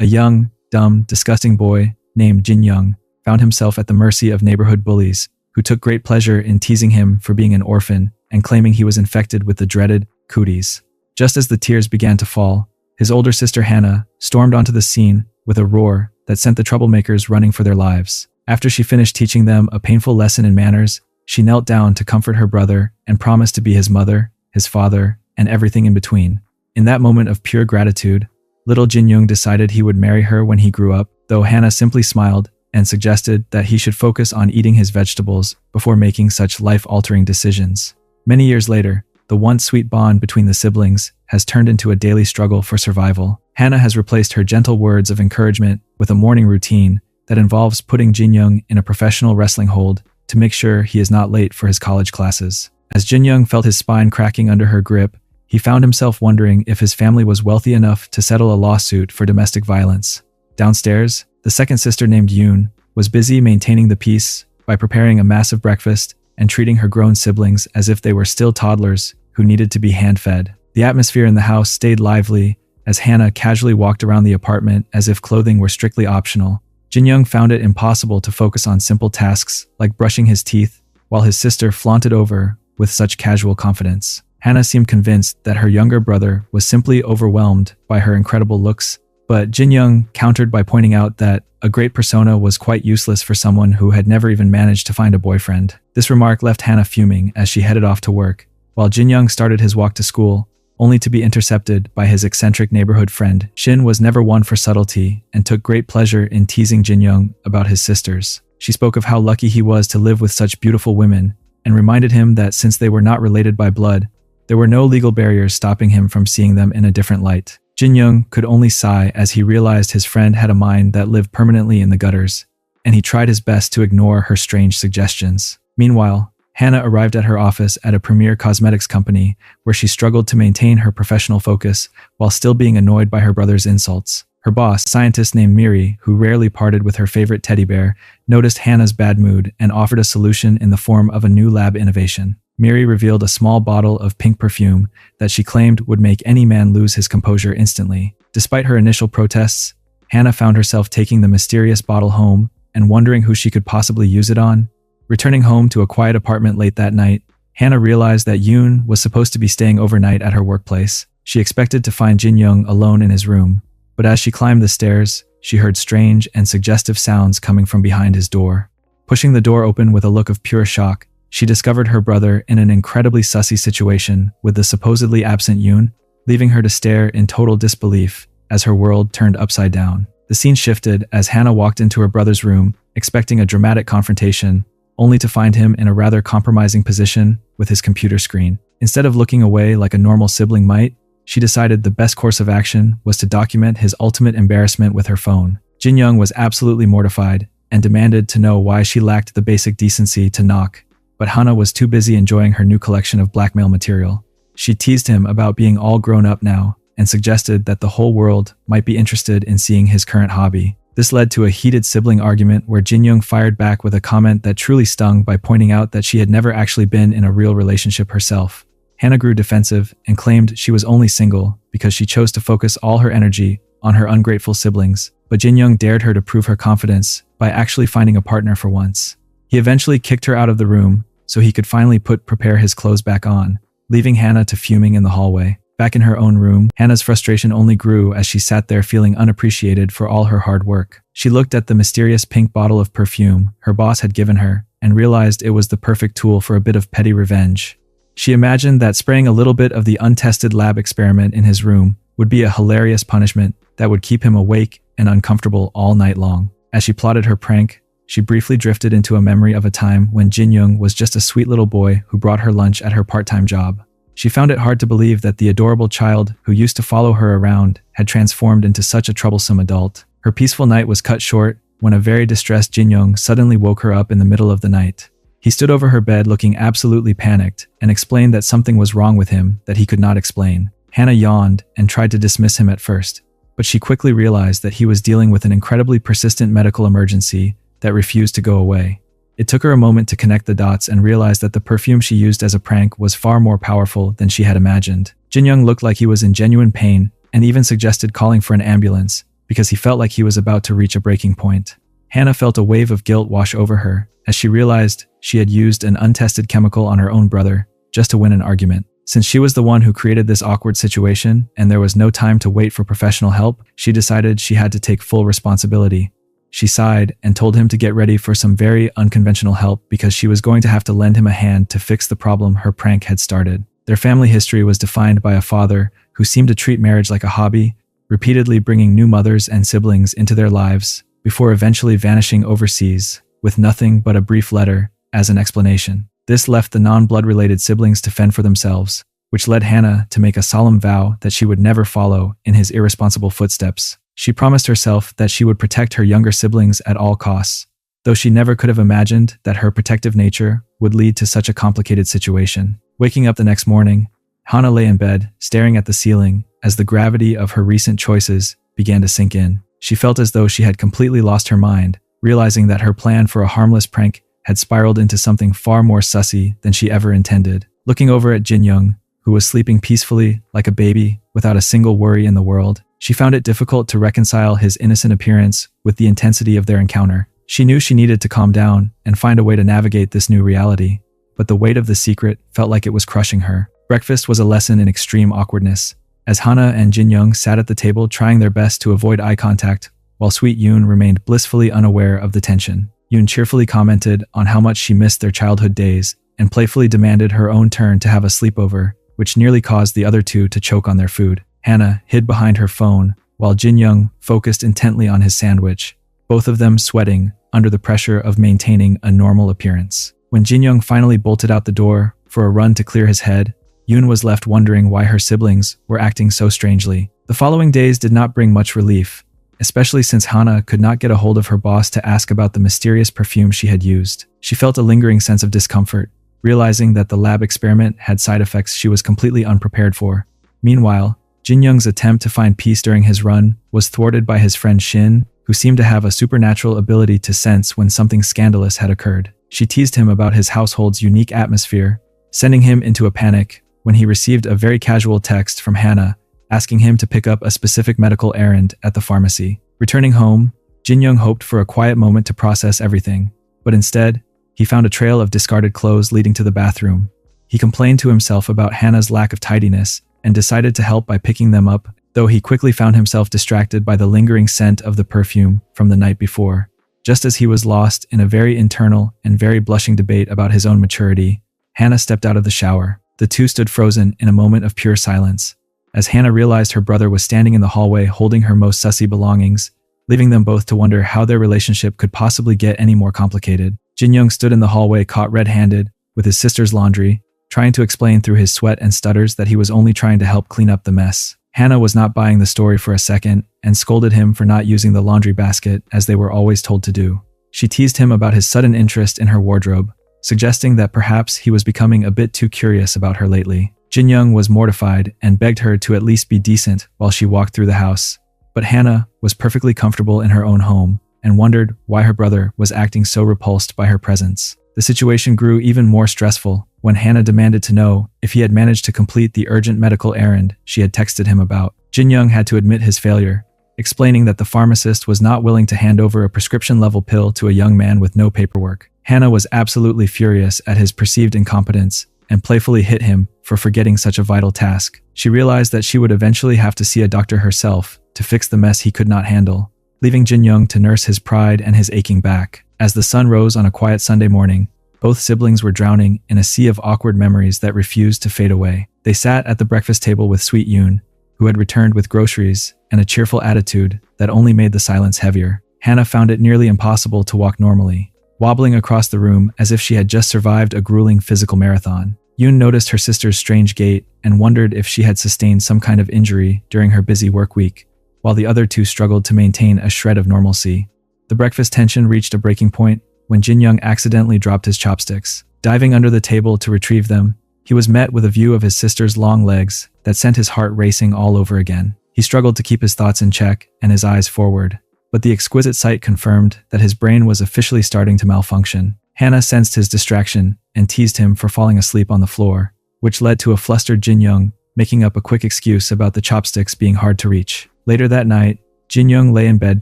A young, dumb, disgusting boy named Jinyong found himself at the mercy of neighborhood bullies who took great pleasure in teasing him for being an orphan and claiming he was infected with the dreaded cooties. Just as the tears began to fall, his older sister Hannah stormed onto the scene with a roar that sent the troublemakers running for their lives. After she finished teaching them a painful lesson in manners, she knelt down to comfort her brother and promised to be his mother, his father, and everything in between. In that moment of pure gratitude, little Jinyong decided he would marry her when he grew up, though Hannah simply smiled and suggested that he should focus on eating his vegetables before making such life-altering decisions. Many years later, the once sweet bond between the siblings has turned into a daily struggle for survival. Hannah has replaced her gentle words of encouragement with a morning routine that involves putting Jinyong in a professional wrestling hold to make sure he is not late for his college classes. As Jinyong felt his spine cracking under her grip, he found himself wondering if his family was wealthy enough to settle a lawsuit for domestic violence. Downstairs, the second sister named Yoon was busy maintaining the peace by preparing a massive breakfast and treating her grown siblings as if they were still toddlers who needed to be hand-fed. The atmosphere in the house stayed lively as Hannah casually walked around the apartment as if clothing were strictly optional. Jinyong found it impossible to focus on simple tasks like brushing his teeth, while his sister flaunted over with such casual confidence. Hannah seemed convinced that her younger brother was simply overwhelmed by her incredible looks, but Jinyong countered by pointing out that a great persona was quite useless for someone who had never even managed to find a boyfriend. This remark left Hannah fuming as she headed off to work, while Jinyong started his walk to school, only to be intercepted by his eccentric neighborhood friend. Shin was never one for subtlety and took great pleasure in teasing Jinyong about his sisters. She spoke of how lucky he was to live with such beautiful women and reminded him that since they were not related by blood, there were no legal barriers stopping him from seeing them in a different light. Jinyong could only sigh as he realized his friend had a mind that lived permanently in the gutters, and he tried his best to ignore her strange suggestions. Meanwhile, Hannah arrived at her office at a premier cosmetics company where she struggled to maintain her professional focus while still being annoyed by her brother's insults. Her boss, scientist named Miri, who rarely parted with her favorite teddy bear, noticed Hannah's bad mood and offered a solution in the form of a new lab innovation. Miri revealed a small bottle of pink perfume that she claimed would make any man lose his composure instantly. Despite her initial protests, Hannah found herself taking the mysterious bottle home and wondering who she could possibly use it on. Returning home to a quiet apartment late that night, Hannah realized that Yoon was supposed to be staying overnight at her workplace. She expected to find Jinyong alone in his room, but as she climbed the stairs, she heard strange and suggestive sounds coming from behind his door. Pushing the door open with a look of pure shock, she discovered her brother in an incredibly sussy situation with the supposedly absent Yoon, leaving her to stare in total disbelief as her world turned upside down. The scene shifted as Hannah walked into her brother's room, expecting a dramatic confrontation, only to find him in a rather compromising position with his computer screen. Instead of looking away like a normal sibling might, she decided the best course of action was to document his ultimate embarrassment with her phone. Jinyong was absolutely mortified and demanded to know why she lacked the basic decency to knock, but Hannah was too busy enjoying her new collection of blackmail material. She teased him about being all grown up now and suggested that the whole world might be interested in seeing his current hobby. This led to a heated sibling argument where Jinyong fired back with a comment that truly stung by pointing out that she had never actually been in a real relationship herself. Hannah grew defensive and claimed she was only single because she chose to focus all her energy on her ungrateful siblings, but Jinyong dared her to prove her confidence by actually finding a partner for once. He eventually kicked her out of the room so he could finally prepare his clothes back on, leaving Hannah to fuming in the hallway. Back in her own room, Hannah's frustration only grew as she sat there feeling unappreciated for all her hard work. She looked at the mysterious pink bottle of perfume her boss had given her and realized it was the perfect tool for a bit of petty revenge. She imagined that spraying a little bit of the untested lab experiment in his room would be a hilarious punishment that would keep him awake and uncomfortable all night long. As she plotted her prank, she briefly drifted into a memory of a time when Jinyong was just a sweet little boy who brought her lunch at her part-time job. She found it hard to believe that the adorable child who used to follow her around had transformed into such a troublesome adult. Her peaceful night was cut short when a very distressed Jinyong suddenly woke her up in the middle of the night. He stood over her bed looking absolutely panicked and explained that something was wrong with him that he could not explain. Hannah yawned and tried to dismiss him at first, but she quickly realized that he was dealing with an incredibly persistent medical emergency that refused to go away. It took her a moment to connect the dots and realize that the perfume she used as a prank was far more powerful than she had imagined. Jinyong looked like he was in genuine pain and even suggested calling for an ambulance, because he felt like he was about to reach a breaking point. Hannah felt a wave of guilt wash over her as she realized she had used an untested chemical on her own brother just to win an argument. Since she was the one who created this awkward situation and there was no time to wait for professional help, she decided she had to take full responsibility. She sighed and told him to get ready for some very unconventional help because she was going to have to lend him a hand to fix the problem her prank had started. Their family history was defined by a father who seemed to treat marriage like a hobby, repeatedly bringing new mothers and siblings into their lives before eventually vanishing overseas with nothing but a brief letter as an explanation. This left the non-blood-related siblings to fend for themselves, which led Hannah to make a solemn vow that she would never follow in his irresponsible footsteps. She promised herself that she would protect her younger siblings at all costs, though she never could have imagined that her protective nature would lead to such a complicated situation. Waking up the next morning, Hannah lay in bed, staring at the ceiling as the gravity of her recent choices began to sink in. She felt as though she had completely lost her mind, realizing that her plan for a harmless prank had spiraled into something far more sussy than she ever intended. Looking over at Jinyong, who was sleeping peacefully like a baby without a single worry in the world, she found it difficult to reconcile his innocent appearance with the intensity of their encounter. She knew she needed to calm down and find a way to navigate this new reality, but the weight of the secret felt like it was crushing her. Breakfast was a lesson in extreme awkwardness, as Hannah and Jinyong sat at the table trying their best to avoid eye contact, while sweet Yoon remained blissfully unaware of the tension. Yoon cheerfully commented on how much she missed their childhood days and playfully demanded her own turn to have a sleepover, which nearly caused the other two to choke on their food. Hannah hid behind her phone while Jinyong focused intently on his sandwich, both of them sweating under the pressure of maintaining a normal appearance. When Jinyong finally bolted out the door for a run to clear his head, Yoon was left wondering why her siblings were acting so strangely. The following days did not bring much relief, especially since Hannah could not get a hold of her boss to ask about the mysterious perfume she had used. She felt a lingering sense of discomfort, realizing that the lab experiment had side effects she was completely unprepared for. Meanwhile, Jinyong's attempt to find peace during his run was thwarted by his friend Shin, who seemed to have a supernatural ability to sense when something scandalous had occurred. She teased him about his household's unique atmosphere, sending him into a panic when he received a very casual text from Hannah asking him to pick up a specific medical errand at the pharmacy. Returning home, Jinyong hoped for a quiet moment to process everything, but instead, he found a trail of discarded clothes leading to the bathroom. He complained to himself about Hannah's lack of tidiness and decided to help by picking them up, though he quickly found himself distracted by the lingering scent of the perfume from the night before. Just as he was lost in a very internal and very blushing debate about his own maturity, Hannah stepped out of the shower. The two stood frozen in a moment of pure silence, as Hannah realized her brother was standing in the hallway holding her most sussy belongings, leaving them both to wonder how their relationship could possibly get any more complicated. Jinyong stood in the hallway caught red-handed with his sister's laundry, trying to explain through his sweat and stutters that he was only trying to help clean up the mess. Hannah was not buying the story for a second and scolded him for not using the laundry basket as they were always told to do. She teased him about his sudden interest in her wardrobe, suggesting that perhaps he was becoming a bit too curious about her lately. Jinyong was mortified and begged her to at least be decent while she walked through the house, but Hannah was perfectly comfortable in her own home and wondered why her brother was acting so repulsed by her presence. The situation grew even more stressful when Hannah demanded to know if he had managed to complete the urgent medical errand she had texted him about. Jinyong had to admit his failure, explaining that the pharmacist was not willing to hand over a prescription-level pill to a young man with no paperwork. Hannah was absolutely furious at his perceived incompetence and playfully hit him for forgetting such a vital task. She realized that she would eventually have to see a doctor herself to fix the mess he could not handle, leaving Jinyong to nurse his pride and his aching back. As the sun rose on a quiet Sunday morning, both siblings were drowning in a sea of awkward memories that refused to fade away. They sat at the breakfast table with sweet Yoon, who had returned with groceries and a cheerful attitude that only made the silence heavier. Hannah found it nearly impossible to walk normally, wobbling across the room as if she had just survived a grueling physical marathon. Yoon noticed her sister's strange gait and wondered if she had sustained some kind of injury during her busy work week, while the other two struggled to maintain a shred of normalcy. The breakfast tension reached a breaking point when Jinyong accidentally dropped his chopsticks. Diving under the table to retrieve them, he was met with a view of his sister's long legs that sent his heart racing all over again. He struggled to keep his thoughts in check and his eyes forward, but the exquisite sight confirmed that his brain was officially starting to malfunction. Hannah sensed his distraction and teased him for falling asleep on the floor, which led to a flustered Jinyong making up a quick excuse about the chopsticks being hard to reach. Later that night, Jinyong lay in bed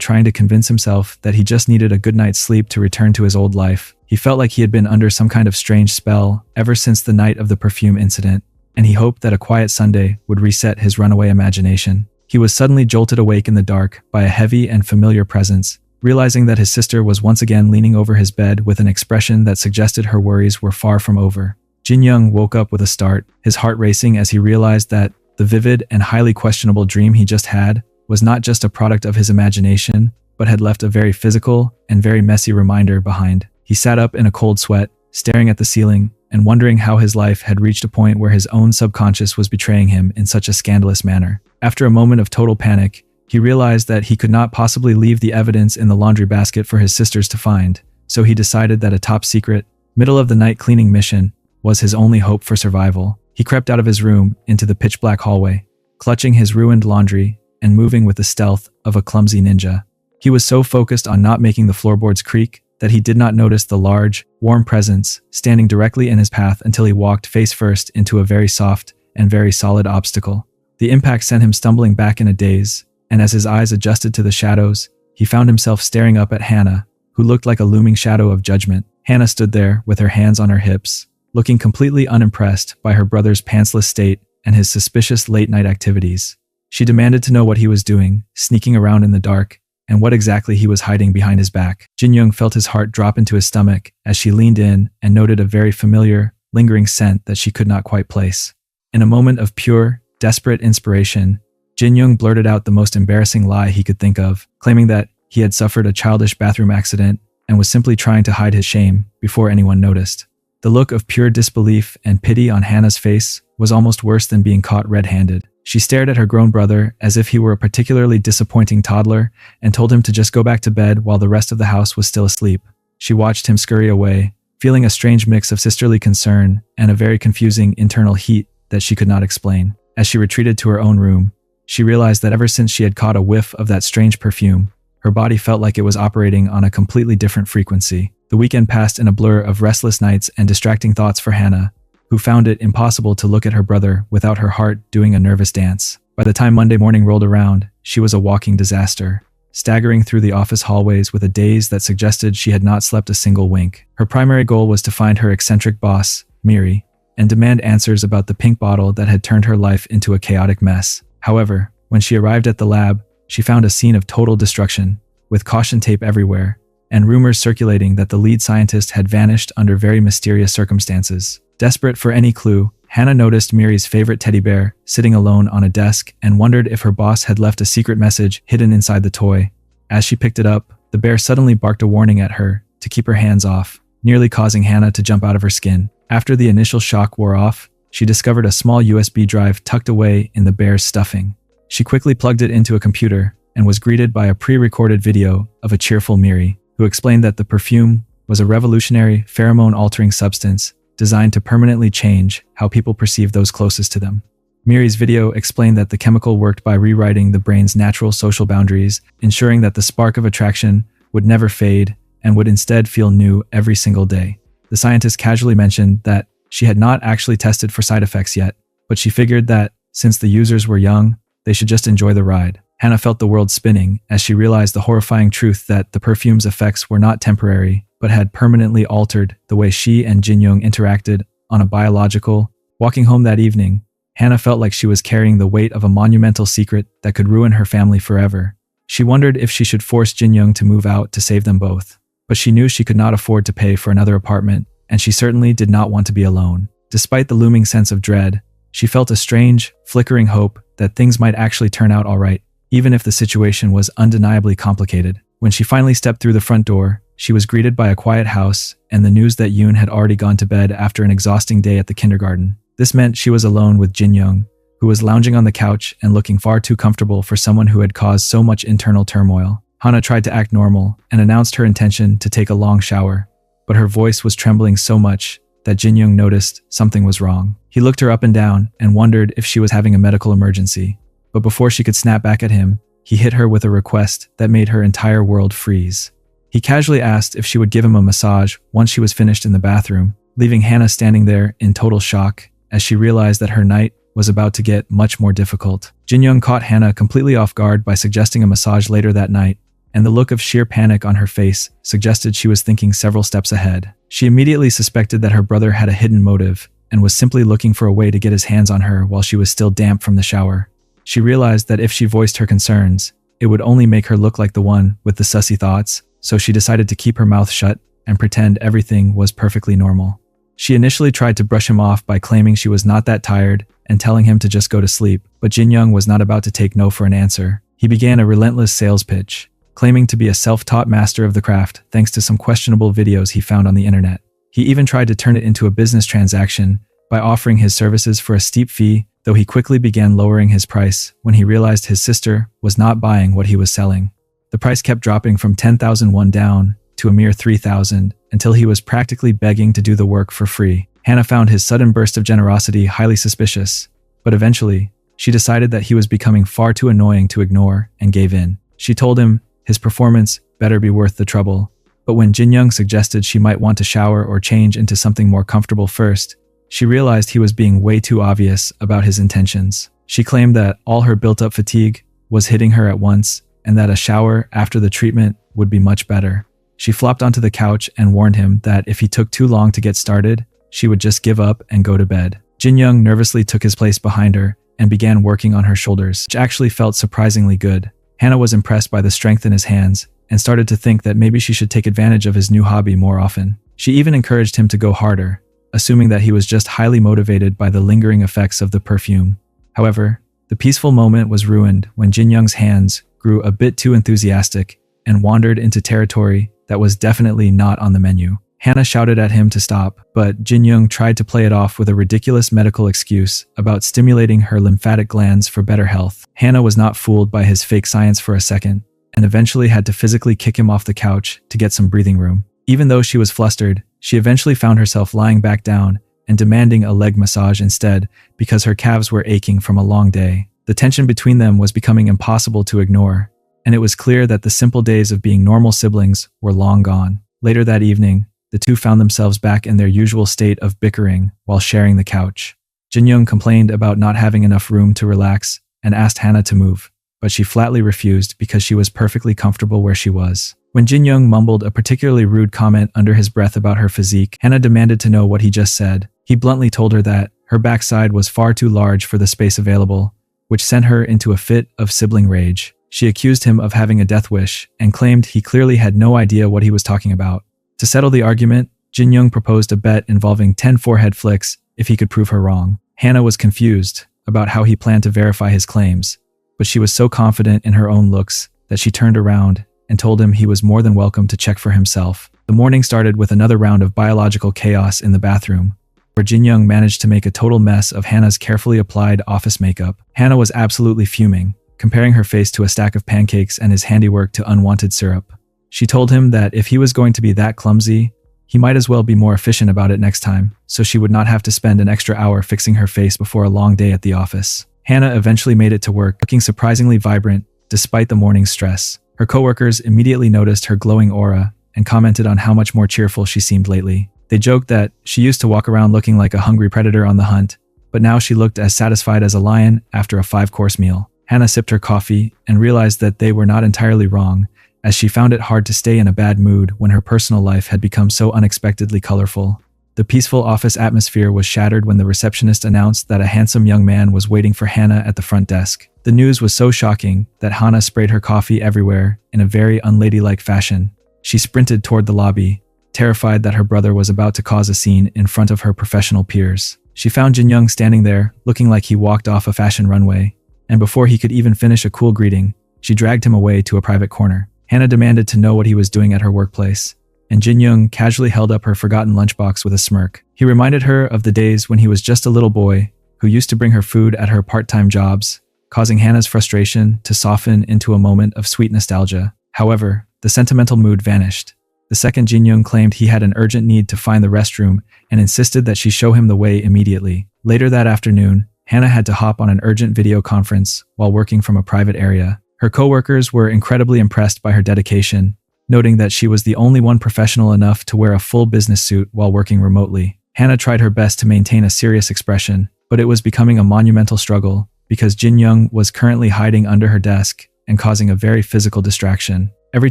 trying to convince himself that he just needed a good night's sleep to return to his old life. He felt like he had been under some kind of strange spell ever since the night of the perfume incident, and he hoped that a quiet Sunday would reset his runaway imagination. He was suddenly jolted awake in the dark by a heavy and familiar presence, realizing that his sister was once again leaning over his bed with an expression that suggested her worries were far from over. Jinyong woke up with a start, his heart racing as he realized that the vivid and highly questionable dream he just had was not just a product of his imagination, but had left a very physical and very messy reminder behind. He sat up in a cold sweat, staring at the ceiling and wondering how his life had reached a point where his own subconscious was betraying him in such a scandalous manner. After a moment of total panic, he realized that he could not possibly leave the evidence in the laundry basket for his sisters to find, so he decided that a top-secret, middle-of-the-night cleaning mission was his only hope for survival. He crept out of his room into the pitch-black hallway, clutching his ruined laundry and moving with the stealth of a clumsy ninja. He was so focused on not making the floorboards creak that he did not notice the large, warm presence standing directly in his path until he walked face first into a very soft and very solid obstacle. The impact sent him stumbling back in a daze, and as his eyes adjusted to the shadows, he found himself staring up at Hannah, who looked like a looming shadow of judgment. Hannah stood there with her hands on her hips, looking completely unimpressed by her brother's pantsless state and his suspicious late-night activities. She demanded to know what he was doing, sneaking around in the dark, and what exactly he was hiding behind his back. Jinyong felt his heart drop into his stomach as she leaned in and noted a very familiar, lingering scent that she could not quite place. In a moment of pure, desperate inspiration, Jinyong blurted out the most embarrassing lie he could think of, claiming that he had suffered a childish bathroom accident and was simply trying to hide his shame before anyone noticed. The look of pure disbelief and pity on Hannah's face was almost worse than being caught red-handed. She stared at her grown brother as if he were a particularly disappointing toddler and told him to just go back to bed while the rest of the house was still asleep. She watched him scurry away, feeling a strange mix of sisterly concern and a very confusing internal heat that she could not explain. As she retreated to her own room, she realized that ever since she had caught a whiff of that strange perfume, her body felt like it was operating on a completely different frequency. The weekend passed in a blur of restless nights and distracting thoughts for Hannah, who found it impossible to look at her brother without her heart doing a nervous dance. By the time Monday morning rolled around, she was a walking disaster, staggering through the office hallways with a daze that suggested she had not slept a single wink. Her primary goal was to find her eccentric boss, Miri, and demand answers about the pink bottle that had turned her life into a chaotic mess. However, when she arrived at the lab, she found a scene of total destruction, with caution tape everywhere, and rumors circulating that the lead scientist had vanished under very mysterious circumstances. Desperate for any clue, Hannah noticed Miri's favorite teddy bear sitting alone on a desk and wondered if her boss had left a secret message hidden inside the toy. As she picked it up, the bear suddenly barked a warning at her to keep her hands off, nearly causing Hannah to jump out of her skin. After the initial shock wore off, she discovered a small USB drive tucked away in the bear's stuffing. She quickly plugged it into a computer and was greeted by a pre-recorded video of a cheerful Miri, who explained that the perfume was a revolutionary pheromone-altering substance designed to permanently change how people perceive those closest to them. Miri's video explained that the chemical worked by rewriting the brain's natural social boundaries, ensuring that the spark of attraction would never fade and would instead feel new every single day. The scientist casually mentioned that she had not actually tested for side effects yet, but she figured that, since the users were young, they should just enjoy the ride. Hannah felt the world spinning as she realized the horrifying truth that the perfume's effects were not temporary, but had permanently altered the way she and Jinyong interacted on a biological. Walking home that evening, Hannah felt like she was carrying the weight of a monumental secret that could ruin her family forever. She wondered if she should force Jinyong to move out to save them both, but she knew she could not afford to pay for another apartment, and she certainly did not want to be alone. Despite the looming sense of dread, she felt a strange, flickering hope that things might actually turn out all right, even if the situation was undeniably complicated. When she finally stepped through the front door, she was greeted by a quiet house and the news that Yoon had already gone to bed after an exhausting day at the kindergarten. This meant she was alone with Jinyong, who was lounging on the couch and looking far too comfortable for someone who had caused so much internal turmoil. Hannah tried to act normal and announced her intention to take a long shower, but her voice was trembling so much that Jinyong noticed something was wrong. He looked her up and down and wondered if she was having a medical emergency. But before she could snap back at him, he hit her with a request that made her entire world freeze. He casually asked if she would give him a massage once she was finished in the bathroom, leaving Hannah standing there in total shock as she realized that her night was about to get much more difficult. Jinyong caught Hannah completely off guard by suggesting a massage later that night, and the look of sheer panic on her face suggested she was thinking several steps ahead. She immediately suspected that her brother had a hidden motive and was simply looking for a way to get his hands on her while she was still damp from the shower. She realized that if she voiced her concerns, it would only make her look like the one with the sussy thoughts, so she decided to keep her mouth shut and pretend everything was perfectly normal. She initially tried to brush him off by claiming she was not that tired and telling him to just go to sleep, but Jinyong was not about to take no for an answer. He began a relentless sales pitch, claiming to be a self-taught master of the craft thanks to some questionable videos he found on the internet. He even tried to turn it into a business transaction by offering his services for a steep fee, though he quickly began lowering his price when he realized his sister was not buying what he was selling. The price kept dropping from 10,000 won down to a mere 3,000 until he was practically begging to do the work for free. Hannah found his sudden burst of generosity highly suspicious, but eventually, she decided that he was becoming far too annoying to ignore and gave in. She told him his performance better be worth the trouble, but when Jinyong suggested she might want to shower or change into something more comfortable first, she realized he was being way too obvious about his intentions. She claimed that all her built-up fatigue was hitting her at once and that a shower after the treatment would be much better. She flopped onto the couch and warned him that if he took too long to get started, she would just give up and go to bed. Jinyong nervously took his place behind her and began working on her shoulders, which actually felt surprisingly good. Hannah was impressed by the strength in his hands and started to think that maybe she should take advantage of his new hobby more often. She even encouraged him to go harder, assuming that he was just highly motivated by the lingering effects of the perfume. However, the peaceful moment was ruined when Jinyong's hands grew a bit too enthusiastic and wandered into territory that was definitely not on the menu. Hannah shouted at him to stop, but Jinyong tried to play it off with a ridiculous medical excuse about stimulating her lymphatic glands for better health. Hannah was not fooled by his fake science for a second, and eventually had to physically kick him off the couch to get some breathing room. Even though she was flustered, she eventually found herself lying back down and demanding a leg massage instead because her calves were aching from a long day. The tension between them was becoming impossible to ignore, and it was clear that the simple days of being normal siblings were long gone. Later that evening, the two found themselves back in their usual state of bickering while sharing the couch. Jinyong complained about not having enough room to relax and asked Hannah to move, but she flatly refused because she was perfectly comfortable where she was. When Jinyong mumbled a particularly rude comment under his breath about her physique, Hannah demanded to know what he just said. He bluntly told her that her backside was far too large for the space available, which sent her into a fit of sibling rage. She accused him of having a death wish and claimed he clearly had no idea what he was talking about. To settle the argument, Jinyong proposed a bet involving 10 forehead flicks if he could prove her wrong. Hannah was confused about how he planned to verify his claims, but she was so confident in her own looks that she turned around and told him he was more than welcome to check for himself. The morning started with another round of biological chaos in the bathroom, where Jinyong managed to make a total mess of Hannah's carefully applied office makeup. Hannah was absolutely fuming, comparing her face to a stack of pancakes and his handiwork to unwanted syrup. She told him that if he was going to be that clumsy, he might as well be more efficient about it next time, so she would not have to spend an extra hour fixing her face before a long day at the office. Hannah eventually made it to work, looking surprisingly vibrant despite the morning's stress. Her coworkers immediately noticed her glowing aura and commented on how much more cheerful she seemed lately. They joked that she used to walk around looking like a hungry predator on the hunt, but now she looked as satisfied as a lion after a 5-course meal. Hannah sipped her coffee and realized that they were not entirely wrong, as she found it hard to stay in a bad mood when her personal life had become so unexpectedly colorful. The peaceful office atmosphere was shattered when the receptionist announced that a handsome young man was waiting for Hannah at the front desk. The news was so shocking that Hannah sprayed her coffee everywhere in a very unladylike fashion. She sprinted toward the lobby, terrified that her brother was about to cause a scene in front of her professional peers. She found Jinyong standing there, looking like he walked off a fashion runway, and before he could even finish a cool greeting, she dragged him away to a private corner. Hannah demanded to know what he was doing at her workplace, and Jinyong casually held up her forgotten lunchbox with a smirk. He reminded her of the days when he was just a little boy who used to bring her food at her part-time jobs, causing Hannah's frustration to soften into a moment of sweet nostalgia. However, the sentimental mood vanished the second Jinyong claimed he had an urgent need to find the restroom and insisted that she show him the way immediately. Later that afternoon, Hannah had to hop on an urgent video conference while working from a private area. Her coworkers were incredibly impressed by her dedication, noting that she was the only one professional enough to wear a full business suit while working remotely. Hannah tried her best to maintain a serious expression, but it was becoming a monumental struggle because Jinyong was currently hiding under her desk and causing a very physical distraction. Every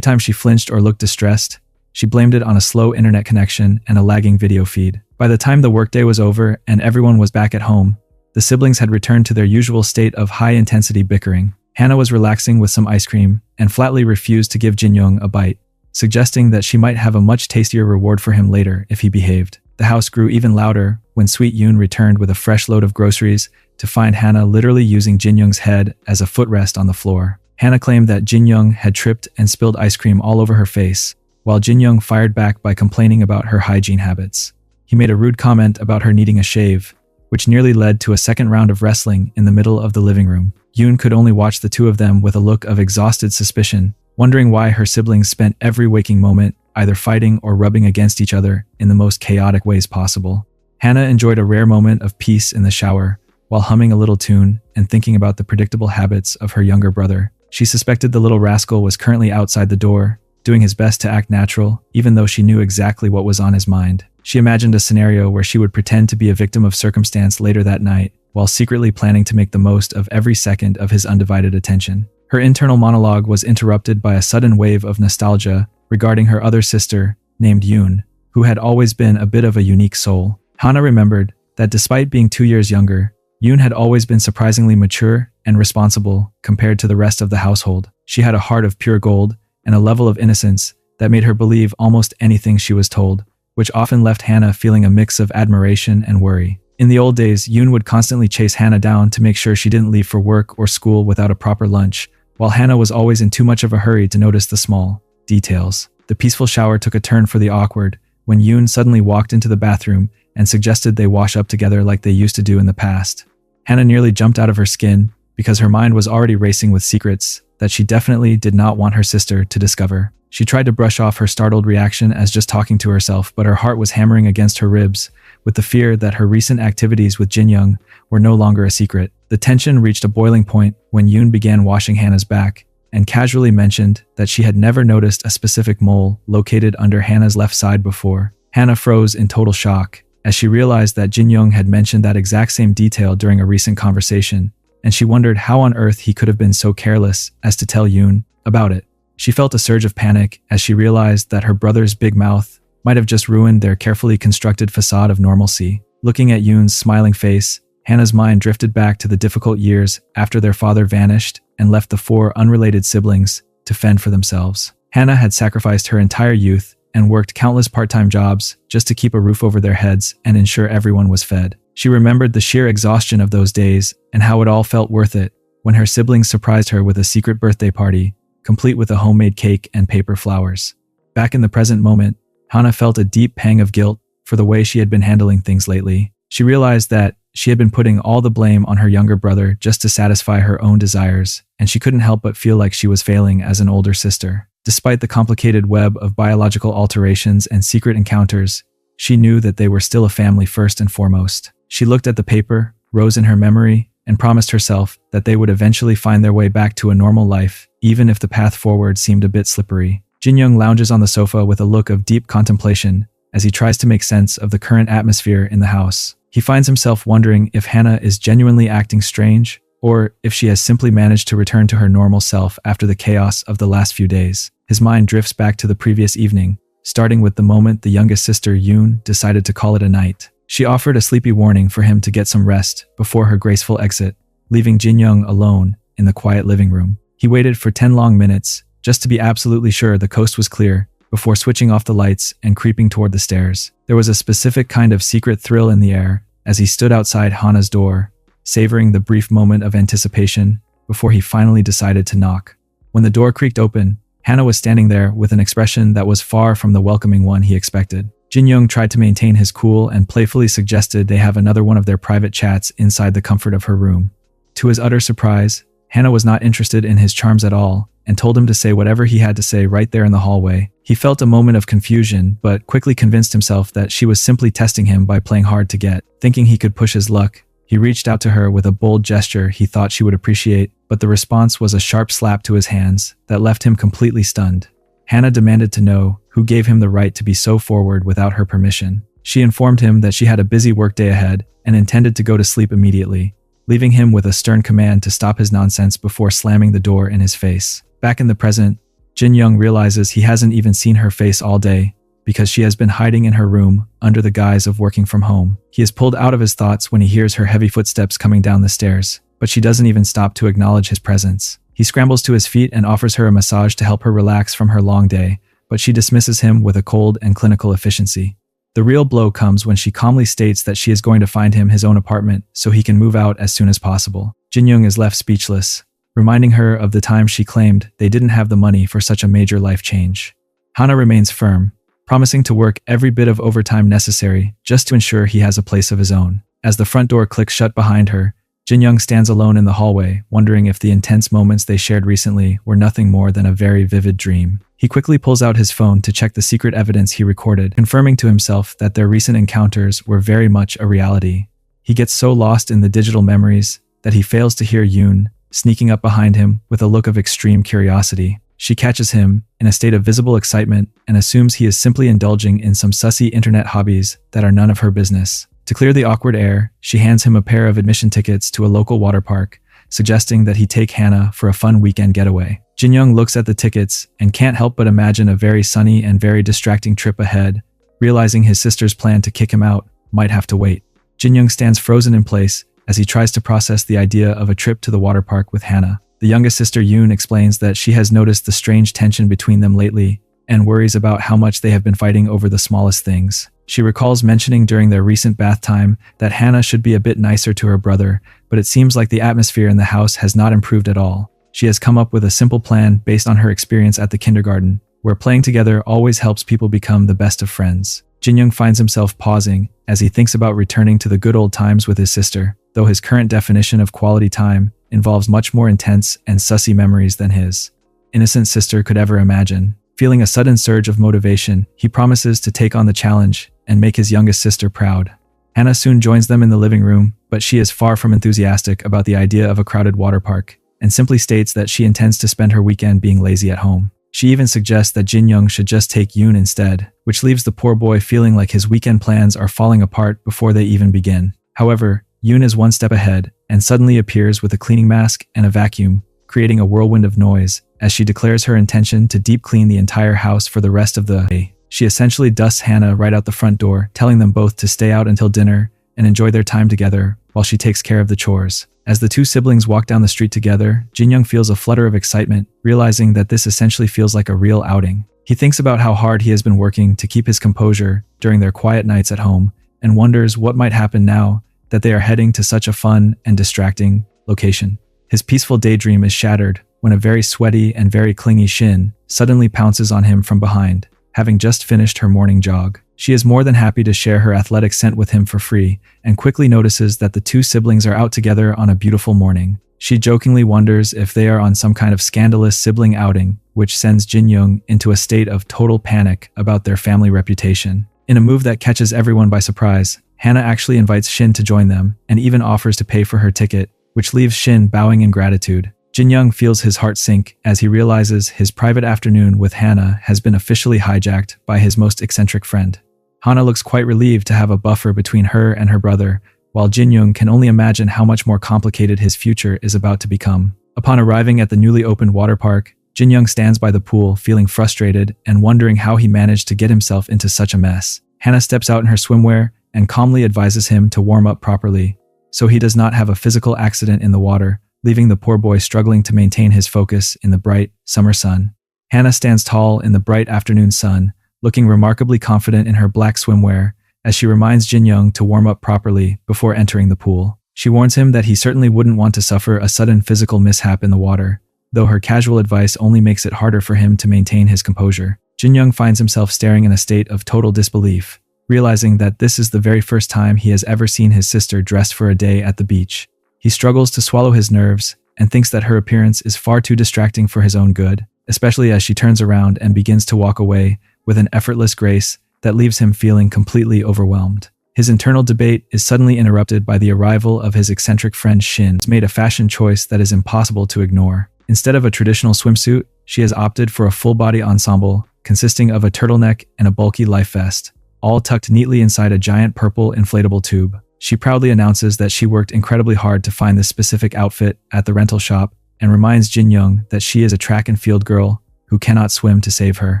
time she flinched or looked distressed, she blamed it on a slow internet connection and a lagging video feed. By the time the workday was over and everyone was back at home, the siblings had returned to their usual state of high-intensity bickering. Hannah was relaxing with some ice cream and flatly refused to give Jinyong a bite, suggesting that she might have a much tastier reward for him later if he behaved. The house grew even louder when Sweet Yoon returned with a fresh load of groceries to find Hannah literally using Jinyong's head as a footrest on the floor. Hannah claimed that Jinyong had tripped and spilled ice cream all over her face, while Jinyong fired back by complaining about her hygiene habits. He made a rude comment about her needing a shave, which nearly led to a second round of wrestling in the middle of the living room. Yoon could only watch the two of them with a look of exhausted suspicion, wondering why her siblings spent every waking moment either fighting or rubbing against each other in the most chaotic ways possible. Hannah enjoyed a rare moment of peace in the shower while humming a little tune and thinking about the predictable habits of her younger brother. She suspected the little rascal was currently outside the door, doing his best to act natural, even though she knew exactly what was on his mind. She imagined a scenario where she would pretend to be a victim of circumstance later that night, while secretly planning to make the most of every second of his undivided attention. Her internal monologue was interrupted by a sudden wave of nostalgia regarding her other sister, named Yoon, who had always been a bit of a unique soul. Hannah remembered that despite being 2 years younger, Yoon had always been surprisingly mature and responsible compared to the rest of the household. She had a heart of pure gold and a level of innocence that made her believe almost anything she was told, which often left Hannah feeling a mix of admiration and worry. In the old days, Yoon would constantly chase Hannah down to make sure she didn't leave for work or school without a proper lunch, while Hannah was always in too much of a hurry to notice the small details. The peaceful shower took a turn for the awkward when Yoon suddenly walked into the bathroom and suggested they wash up together like they used to do in the past. Hannah nearly jumped out of her skin because her mind was already racing with secrets that she definitely did not want her sister to discover. She tried to brush off her startled reaction as just talking to herself, but her heart was hammering against her ribs with the fear that her recent activities with Jinyong were no longer a secret. The tension reached a boiling point when Yoon began washing Hannah's back and casually mentioned that she had never noticed a specific mole located under Hannah's left side before. Hannah froze in total shock as she realized that Jinyong had mentioned that exact same detail during a recent conversation, and she wondered how on earth he could have been so careless as to tell Yoon about it. She felt a surge of panic as she realized that her brother's big mouth might have just ruined their carefully constructed facade of normalcy. Looking at Yoon's smiling face, Hannah's mind drifted back to the difficult years after their father vanished and left the 4 unrelated siblings to fend for themselves. Hannah had sacrificed her entire youth and worked countless part-time jobs just to keep a roof over their heads and ensure everyone was fed. She remembered the sheer exhaustion of those days and how it all felt worth it when her siblings surprised her with a secret birthday party, complete with a homemade cake and paper flowers. Back in the present moment, Hannah felt a deep pang of guilt for the way she had been handling things lately. She realized that she had been putting all the blame on her younger brother just to satisfy her own desires, and she couldn't help but feel like she was failing as an older sister. Despite the complicated web of biological alterations and secret encounters, she knew that they were still a family first and foremost. She looked at the paper, rose in her memory, and promised herself that they would eventually find their way back to a normal life, even if the path forward seemed a bit slippery. Jinyong lounges on the sofa with a look of deep contemplation as he tries to make sense of the current atmosphere in the house. He finds himself wondering if Hannah is genuinely acting strange, or if she has simply managed to return to her normal self after the chaos of the last few days. His mind drifts back to the previous evening, starting with the moment the youngest sister, Yoon, decided to call it a night. She offered a sleepy warning for him to get some rest before her graceful exit, leaving Jinyong alone in the quiet living room. He waited for 10 long minutes, just to be absolutely sure the coast was clear, before switching off the lights and creeping toward the stairs. There was a specific kind of secret thrill in the air as he stood outside Hannah's door, savoring the brief moment of anticipation before he finally decided to knock. When the door creaked open, Hannah was standing there with an expression that was far from the welcoming one he expected. Jinyong tried to maintain his cool and playfully suggested they have another one of their private chats inside the comfort of her room. To his utter surprise, Hannah was not interested in his charms at all and told him to say whatever he had to say right there in the hallway. He felt a moment of confusion, but quickly convinced himself that she was simply testing him by playing hard to get. Thinking he could push his luck, he reached out to her with a bold gesture he thought she would appreciate, but the response was a sharp slap to his hands that left him completely stunned. Hannah demanded to know who gave him the right to be so forward without her permission. She informed him that she had a busy workday ahead and intended to go to sleep immediately, leaving him with a stern command to stop his nonsense before slamming the door in his face. Back in the present, Jinyong realizes he hasn't even seen her face all day because she has been hiding in her room under the guise of working from home. He is pulled out of his thoughts when he hears her heavy footsteps coming down the stairs, but she doesn't even stop to acknowledge his presence. He scrambles to his feet and offers her a massage to help her relax from her long day, but she dismisses him with a cold and clinical efficiency. The real blow comes when she calmly states that she is going to find him his own apartment so he can move out as soon as possible. Jinyong is left speechless, reminding her of the time she claimed they didn't have the money for such a major life change. Hana remains firm, promising to work every bit of overtime necessary just to ensure he has a place of his own. As the front door clicks shut behind her, Jinyong stands alone in the hallway, wondering if the intense moments they shared recently were nothing more than a very vivid dream. He quickly pulls out his phone to check the secret evidence he recorded, confirming to himself that their recent encounters were very much a reality. He gets so lost in the digital memories that he fails to hear Yoon sneaking up behind him with a look of extreme curiosity. She catches him in a state of visible excitement and assumes he is simply indulging in some sussy internet hobbies that are none of her business. To clear the awkward air, she hands him a pair of admission tickets to a local water park, suggesting that he take Hana for a fun weekend getaway. Jinyong looks at the tickets and can't help but imagine a very sunny and very distracting trip ahead, realizing his sister's plan to kick him out might have to wait. Jinyong stands frozen in place as he tries to process the idea of a trip to the water park with Hana. The youngest sister Yoon explains that she has noticed the strange tension between them lately and worries about how much they have been fighting over the smallest things. She recalls mentioning during their recent bath time that Hana should be a bit nicer to her brother, but it seems like the atmosphere in the house has not improved at all. She has come up with a simple plan based on her experience at the kindergarten, where playing together always helps people become the best of friends. Jinyong finds himself pausing as he thinks about returning to the good old times with his sister, though his current definition of quality time involves much more intense and sussy memories than his innocent sister could ever imagine. Feeling a sudden surge of motivation, he promises to take on the challenge and make his youngest sister proud. Hana soon joins them in the living room, but she is far from enthusiastic about the idea of a crowded water park, and simply states that she intends to spend her weekend being lazy at home. She even suggests that Jinyong should just take Yoon instead, which leaves the poor boy feeling like his weekend plans are falling apart before they even begin. However, Yoon is one step ahead and suddenly appears with a cleaning mask and a vacuum, creating a whirlwind of noise as she declares her intention to deep clean the entire house for the rest of the day. She essentially dusts Hana right out the front door, telling them both to stay out until dinner and enjoy their time together while she takes care of the chores. As the two siblings walk down the street together, Jinyong feels a flutter of excitement, realizing that this essentially feels like a real outing. He thinks about how hard he has been working to keep his composure during their quiet nights at home and wonders what might happen now that they are heading to such a fun and distracting location. His peaceful daydream is shattered when a very sweaty and very clingy Shin suddenly pounces on him from behind, having just finished her morning jog. She is more than happy to share her athletic scent with him for free and quickly notices that the two siblings are out together on a beautiful morning. She jokingly wonders if they are on some kind of scandalous sibling outing, which sends Jinyong into a state of total panic about their family reputation. In a move that catches everyone by surprise, Hana actually invites Shin to join them and even offers to pay for her ticket, which leaves Shin bowing in gratitude. Jinyong feels his heart sink as he realizes his private afternoon with Hana has been officially hijacked by his most eccentric friend. Hana looks quite relieved to have a buffer between her and her brother, while Jinyong can only imagine how much more complicated his future is about to become. Upon arriving at the newly opened water park, Jinyong stands by the pool feeling frustrated and wondering how he managed to get himself into such a mess. Hana steps out in her swimwear and calmly advises him to warm up properly, so he does not have a physical accident in the water, leaving the poor boy struggling to maintain his focus in the bright summer sun. Hana stands tall in the bright afternoon sun, looking remarkably confident in her black swimwear as she reminds Jinyong to warm up properly before entering the pool. She warns him that he certainly wouldn't want to suffer a sudden physical mishap in the water, though her casual advice only makes it harder for him to maintain his composure. Jinyong finds himself staring in a state of total disbelief, realizing that this is the very first time he has ever seen his sister dressed for a day at the beach. He struggles to swallow his nerves and thinks that her appearance is far too distracting for his own good, especially as she turns around and begins to walk away with an effortless grace that leaves him feeling completely overwhelmed. His internal debate is suddenly interrupted by the arrival of his eccentric friend Shin, who has made a fashion choice that is impossible to ignore. Instead of a traditional swimsuit, she has opted for a full-body ensemble consisting of a turtleneck and a bulky life vest, all tucked neatly inside a giant purple inflatable tube. She proudly announces that she worked incredibly hard to find this specific outfit at the rental shop and reminds Jinyong that she is a track and field girl who cannot swim to save her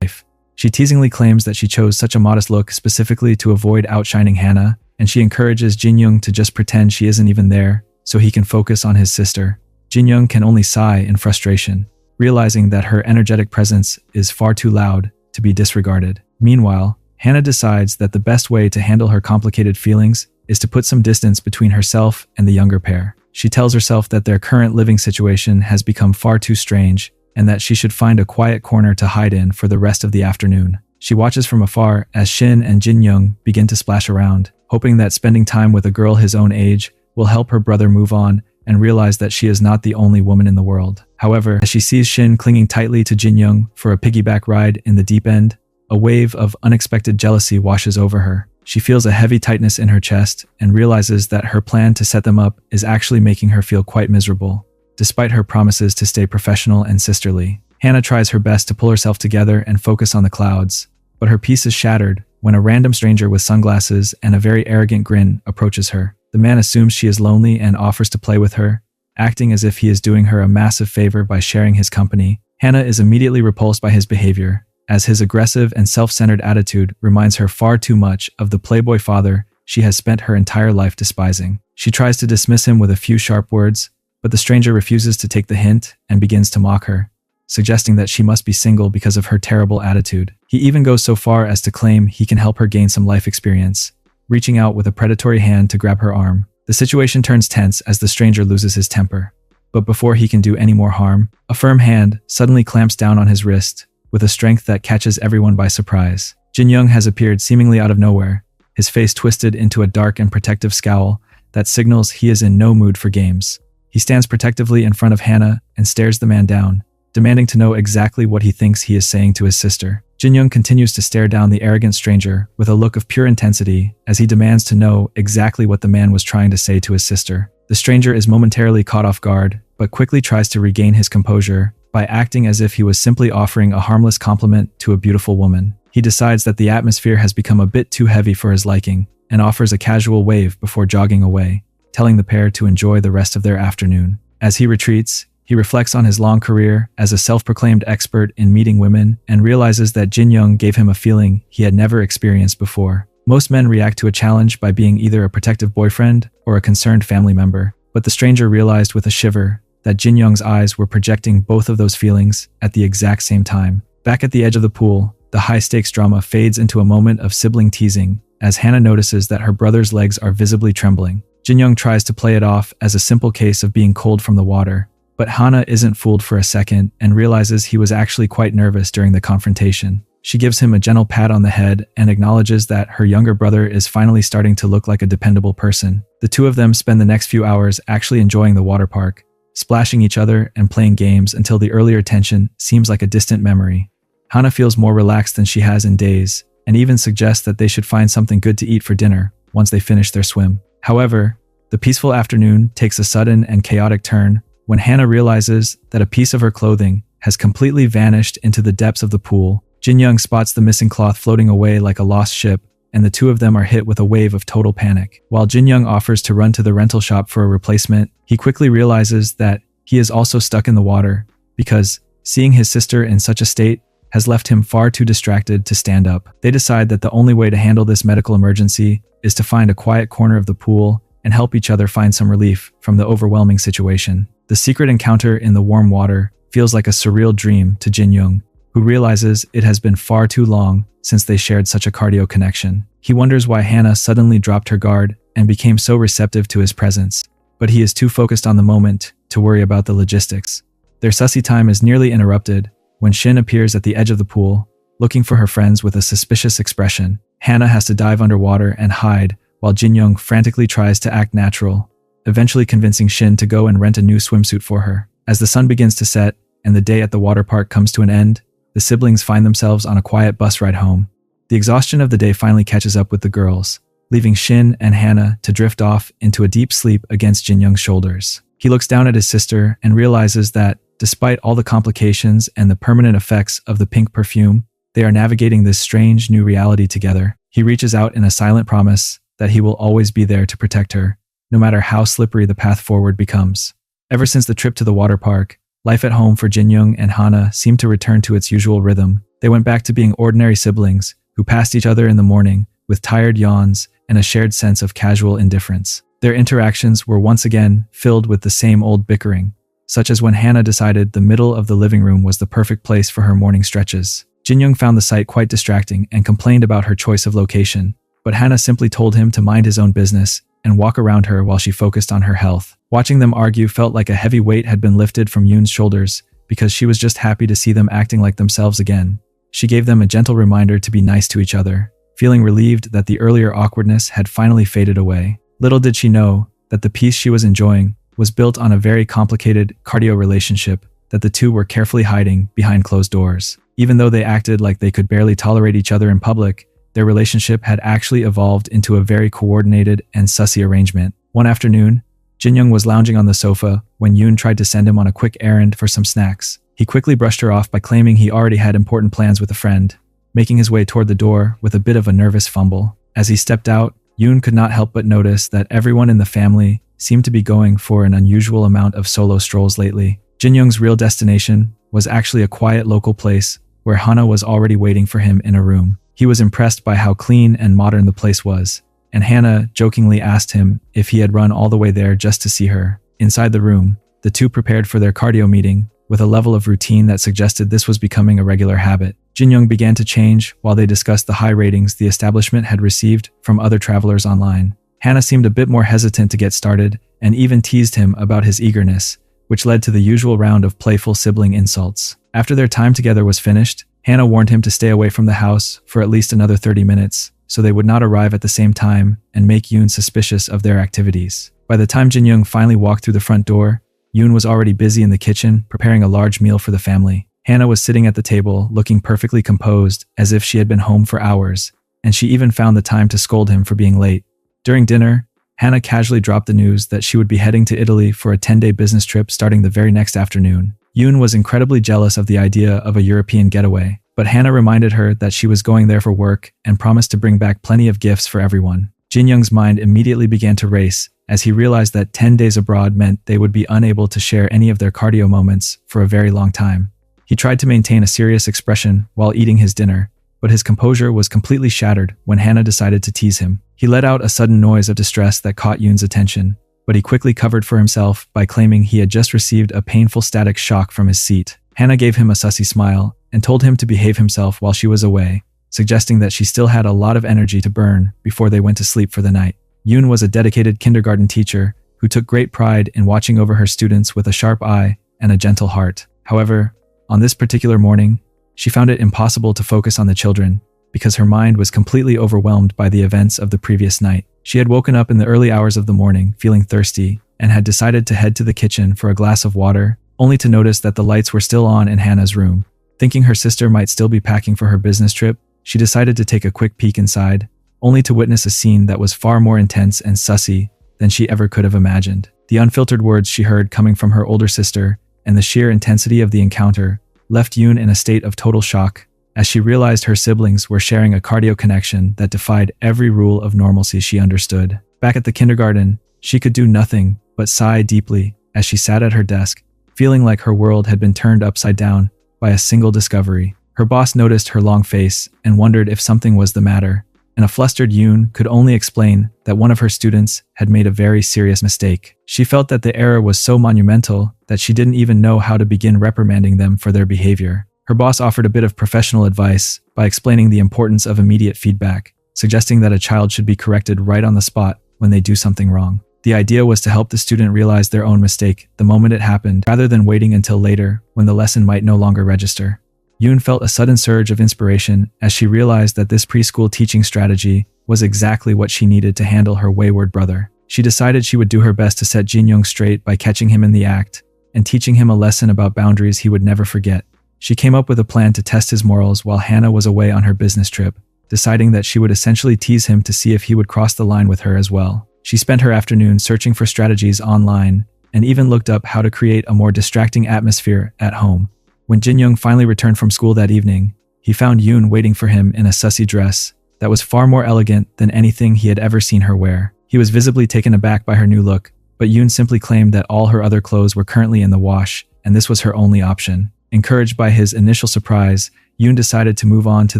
life. She teasingly claims that she chose such a modest look specifically to avoid outshining Hannah, and she encourages Jinyong to just pretend she isn't even there so he can focus on his sister. Jinyong can only sigh in frustration, realizing that her energetic presence is far too loud to be disregarded. Meanwhile, Hannah decides that the best way to handle her complicated feelings is to put some distance between herself and the younger pair. She tells herself that their current living situation has become far too strange and that she should find a quiet corner to hide in for the rest of the afternoon. She watches from afar as Shin and Jinyong begin to splash around, hoping that spending time with a girl his own age will help her brother move on and realize that she is not the only woman in the world. However, as she sees Shin clinging tightly to Jinyong for a piggyback ride in the deep end, a wave of unexpected jealousy washes over her. She feels a heavy tightness in her chest and realizes that her plan to set them up is actually making her feel quite miserable, despite her promises to stay professional and sisterly. Hannah tries her best to pull herself together and focus on the clouds, but her peace is shattered when a random stranger with sunglasses and a very arrogant grin approaches her. The man assumes she is lonely and offers to play with her, acting as if he is doing her a massive favor by sharing his company. Hannah is immediately repulsed by his behavior, as his aggressive and self-centered attitude reminds her far too much of the playboy father she has spent her entire life despising. She tries to dismiss him with a few sharp words, but the stranger refuses to take the hint and begins to mock her, suggesting that she must be single because of her terrible attitude. He even goes so far as to claim he can help her gain some life experience, reaching out with a predatory hand to grab her arm. The situation turns tense as the stranger loses his temper. But before he can do any more harm, a firm hand suddenly clamps down on his wrist, with a strength that catches everyone by surprise. Jinyong has appeared seemingly out of nowhere, his face twisted into a dark and protective scowl that signals he is in no mood for games. He stands protectively in front of Hannah and stares the man down, demanding to know exactly what he thinks he is saying to his sister. Jinyong continues to stare down the arrogant stranger with a look of pure intensity as he demands to know exactly what the man was trying to say to his sister. The stranger is momentarily caught off guard, but quickly tries to regain his composure by acting as if he was simply offering a harmless compliment to a beautiful woman. He decides that the atmosphere has become a bit too heavy for his liking and offers a casual wave before jogging away, telling the pair to enjoy the rest of their afternoon. As he retreats, he reflects on his long career as a self-proclaimed expert in meeting women and realizes that Jinyong gave him a feeling he had never experienced before. Most men react to a challenge by being either a protective boyfriend or a concerned family member, but the stranger realized with a shiver that Jinyong's eyes were projecting both of those feelings at the exact same time. Back at the edge of the pool, the high-stakes drama fades into a moment of sibling teasing as Hannah notices that her brother's legs are visibly trembling. Jinyong tries to play it off as a simple case of being cold from the water, but Hannah isn't fooled for a second and realizes he was actually quite nervous during the confrontation. She gives him a gentle pat on the head and acknowledges that her younger brother is finally starting to look like a dependable person. The two of them spend the next few hours actually enjoying the water park, splashing each other and playing games until the earlier tension seems like a distant memory. Hannah feels more relaxed than she has in days, and even suggests that they should find something good to eat for dinner once they finish their swim. However, the peaceful afternoon takes a sudden and chaotic turn when Hannah realizes that a piece of her clothing has completely vanished into the depths of the pool. Jinyong spots the missing cloth floating away like a lost ship, and the two of them are hit with a wave of total panic. While Jinyong offers to run to the rental shop for a replacement, he quickly realizes that he is also stuck in the water because seeing his sister in such a state has left him far too distracted to stand up. They decide that the only way to handle this medical emergency is to find a quiet corner of the pool and help each other find some relief from the overwhelming situation. The secret encounter in the warm water feels like a surreal dream to Jinyong, who realizes it has been far too long since they shared such a cardio connection. He wonders why Hannah suddenly dropped her guard and became so receptive to his presence, but he is too focused on the moment to worry about the logistics. Their sussy time is nearly interrupted when Shin appears at the edge of the pool, looking for her friends with a suspicious expression. Hannah has to dive underwater and hide while Jinyong frantically tries to act natural, eventually convincing Shin to go and rent a new swimsuit for her. As the sun begins to set and the day at the water park comes to an end, the siblings find themselves on a quiet bus ride home. The exhaustion of the day finally catches up with the girls, leaving Shin and Hannah to drift off into a deep sleep against Jinyong's shoulders. He looks down at his sister and realizes that, despite all the complications and the permanent effects of the pink perfume, they are navigating this strange new reality together. He reaches out in a silent promise that he will always be there to protect her, no matter how slippery the path forward becomes. Ever since the trip to the water park, life at home for Jinyong and Hana seemed to return to its usual rhythm. They went back to being ordinary siblings who passed each other in the morning with tired yawns and a shared sense of casual indifference. Their interactions were once again filled with the same old bickering, such as when Hana decided the middle of the living room was the perfect place for her morning stretches. Jinyong found the sight quite distracting and complained about her choice of location, but Hana simply told him to mind his own business and walk around her while she focused on her health. Watching them argue felt like a heavy weight had been lifted from Yoon's shoulders because she was just happy to see them acting like themselves again. She gave them a gentle reminder to be nice to each other, feeling relieved that the earlier awkwardness had finally faded away. Little did she know that the peace she was enjoying was built on a very complicated cardio relationship that the two were carefully hiding behind closed doors. Even though they acted like they could barely tolerate each other in public, their relationship had actually evolved into a very coordinated and sussy arrangement. One afternoon, Jinyong was lounging on the sofa when Yoon tried to send him on a quick errand for some snacks. He quickly brushed her off by claiming he already had important plans with a friend, making his way toward the door with a bit of a nervous fumble. As he stepped out, Yoon could not help but notice that everyone in the family seemed to be going for an unusual amount of solo strolls lately. Jinyong's real destination was actually a quiet local place where Hana was already waiting for him in a room. He was impressed by how clean and modern the place was, and Hana jokingly asked him if he had run all the way there just to see her. Inside the room, the two prepared for their cardio meeting with a level of routine that suggested this was becoming a regular habit. Jinyong began to change while they discussed the high ratings the establishment had received from other travelers online. Hana seemed a bit more hesitant to get started and even teased him about his eagerness, which led to the usual round of playful sibling insults. After their time together was finished, Hana warned him to stay away from the house for at least another 30 minutes, so they would not arrive at the same time and make Yoon suspicious of their activities. By the time Jinyong finally walked through the front door, Yoon was already busy in the kitchen preparing a large meal for the family. Hana was sitting at the table looking perfectly composed as if she had been home for hours, and she even found the time to scold him for being late. During dinner, Hana casually dropped the news that she would be heading to Italy for a 10-day business trip starting the very next afternoon. Yoon was incredibly jealous of the idea of a European getaway, but Hana reminded her that she was going there for work and promised to bring back plenty of gifts for everyone. Jinyong's mind immediately began to race as he realized that 10 days abroad meant they would be unable to share any of their cardio moments for a very long time. He tried to maintain a serious expression while eating his dinner, but his composure was completely shattered when Hana decided to tease him. He let out a sudden noise of distress that caught Yoon's attention, but he quickly covered for himself by claiming he had just received a painful static shock from his seat. Hana gave him a sussy smile and told him to behave himself while she was away, suggesting that she still had a lot of energy to burn before they went to sleep for the night. Yoon was a dedicated kindergarten teacher who took great pride in watching over her students with a sharp eye and a gentle heart. However, on this particular morning, she found it impossible to focus on the children because her mind was completely overwhelmed by the events of the previous night. She had woken up in the early hours of the morning feeling thirsty and had decided to head to the kitchen for a glass of water, only to notice that the lights were still on in Hana's room. Thinking her sister might still be packing for her business trip, she decided to take a quick peek inside, only to witness a scene that was far more intense and sussy than she ever could have imagined. The unfiltered words she heard coming from her older sister and the sheer intensity of the encounter left Yoon in a state of total shock as she realized her siblings were sharing a cardio connection that defied every rule of normalcy she understood. Back at the kindergarten, she could do nothing but sigh deeply as she sat at her desk, feeling like her world had been turned upside down by a single discovery. Her boss noticed her long face and wondered if something was the matter, and a flustered Yoon could only explain that one of her students had made a very serious mistake. She felt that the error was so monumental that she didn't even know how to begin reprimanding them for their behavior. Her boss offered a bit of professional advice by explaining the importance of immediate feedback, suggesting that a child should be corrected right on the spot when they do something wrong. The idea was to help the student realize their own mistake the moment it happened, rather than waiting until later when the lesson might no longer register. Yoon felt a sudden surge of inspiration as she realized that this preschool teaching strategy was exactly what she needed to handle her wayward brother. She decided she would do her best to set Jinyong straight by catching him in the act and teaching him a lesson about boundaries he would never forget. She came up with a plan to test his morals while Hana was away on her business trip, deciding that she would essentially tease him to see if he would cross the line with her as well. She spent her afternoon searching for strategies online and even looked up how to create a more distracting atmosphere at home. When Jinyong finally returned from school that evening, he found Yoon waiting for him in a sussy dress that was far more elegant than anything he had ever seen her wear. He was visibly taken aback by her new look, but Yoon simply claimed that all her other clothes were currently in the wash, and this was her only option. Encouraged by his initial surprise, Yoon decided to move on to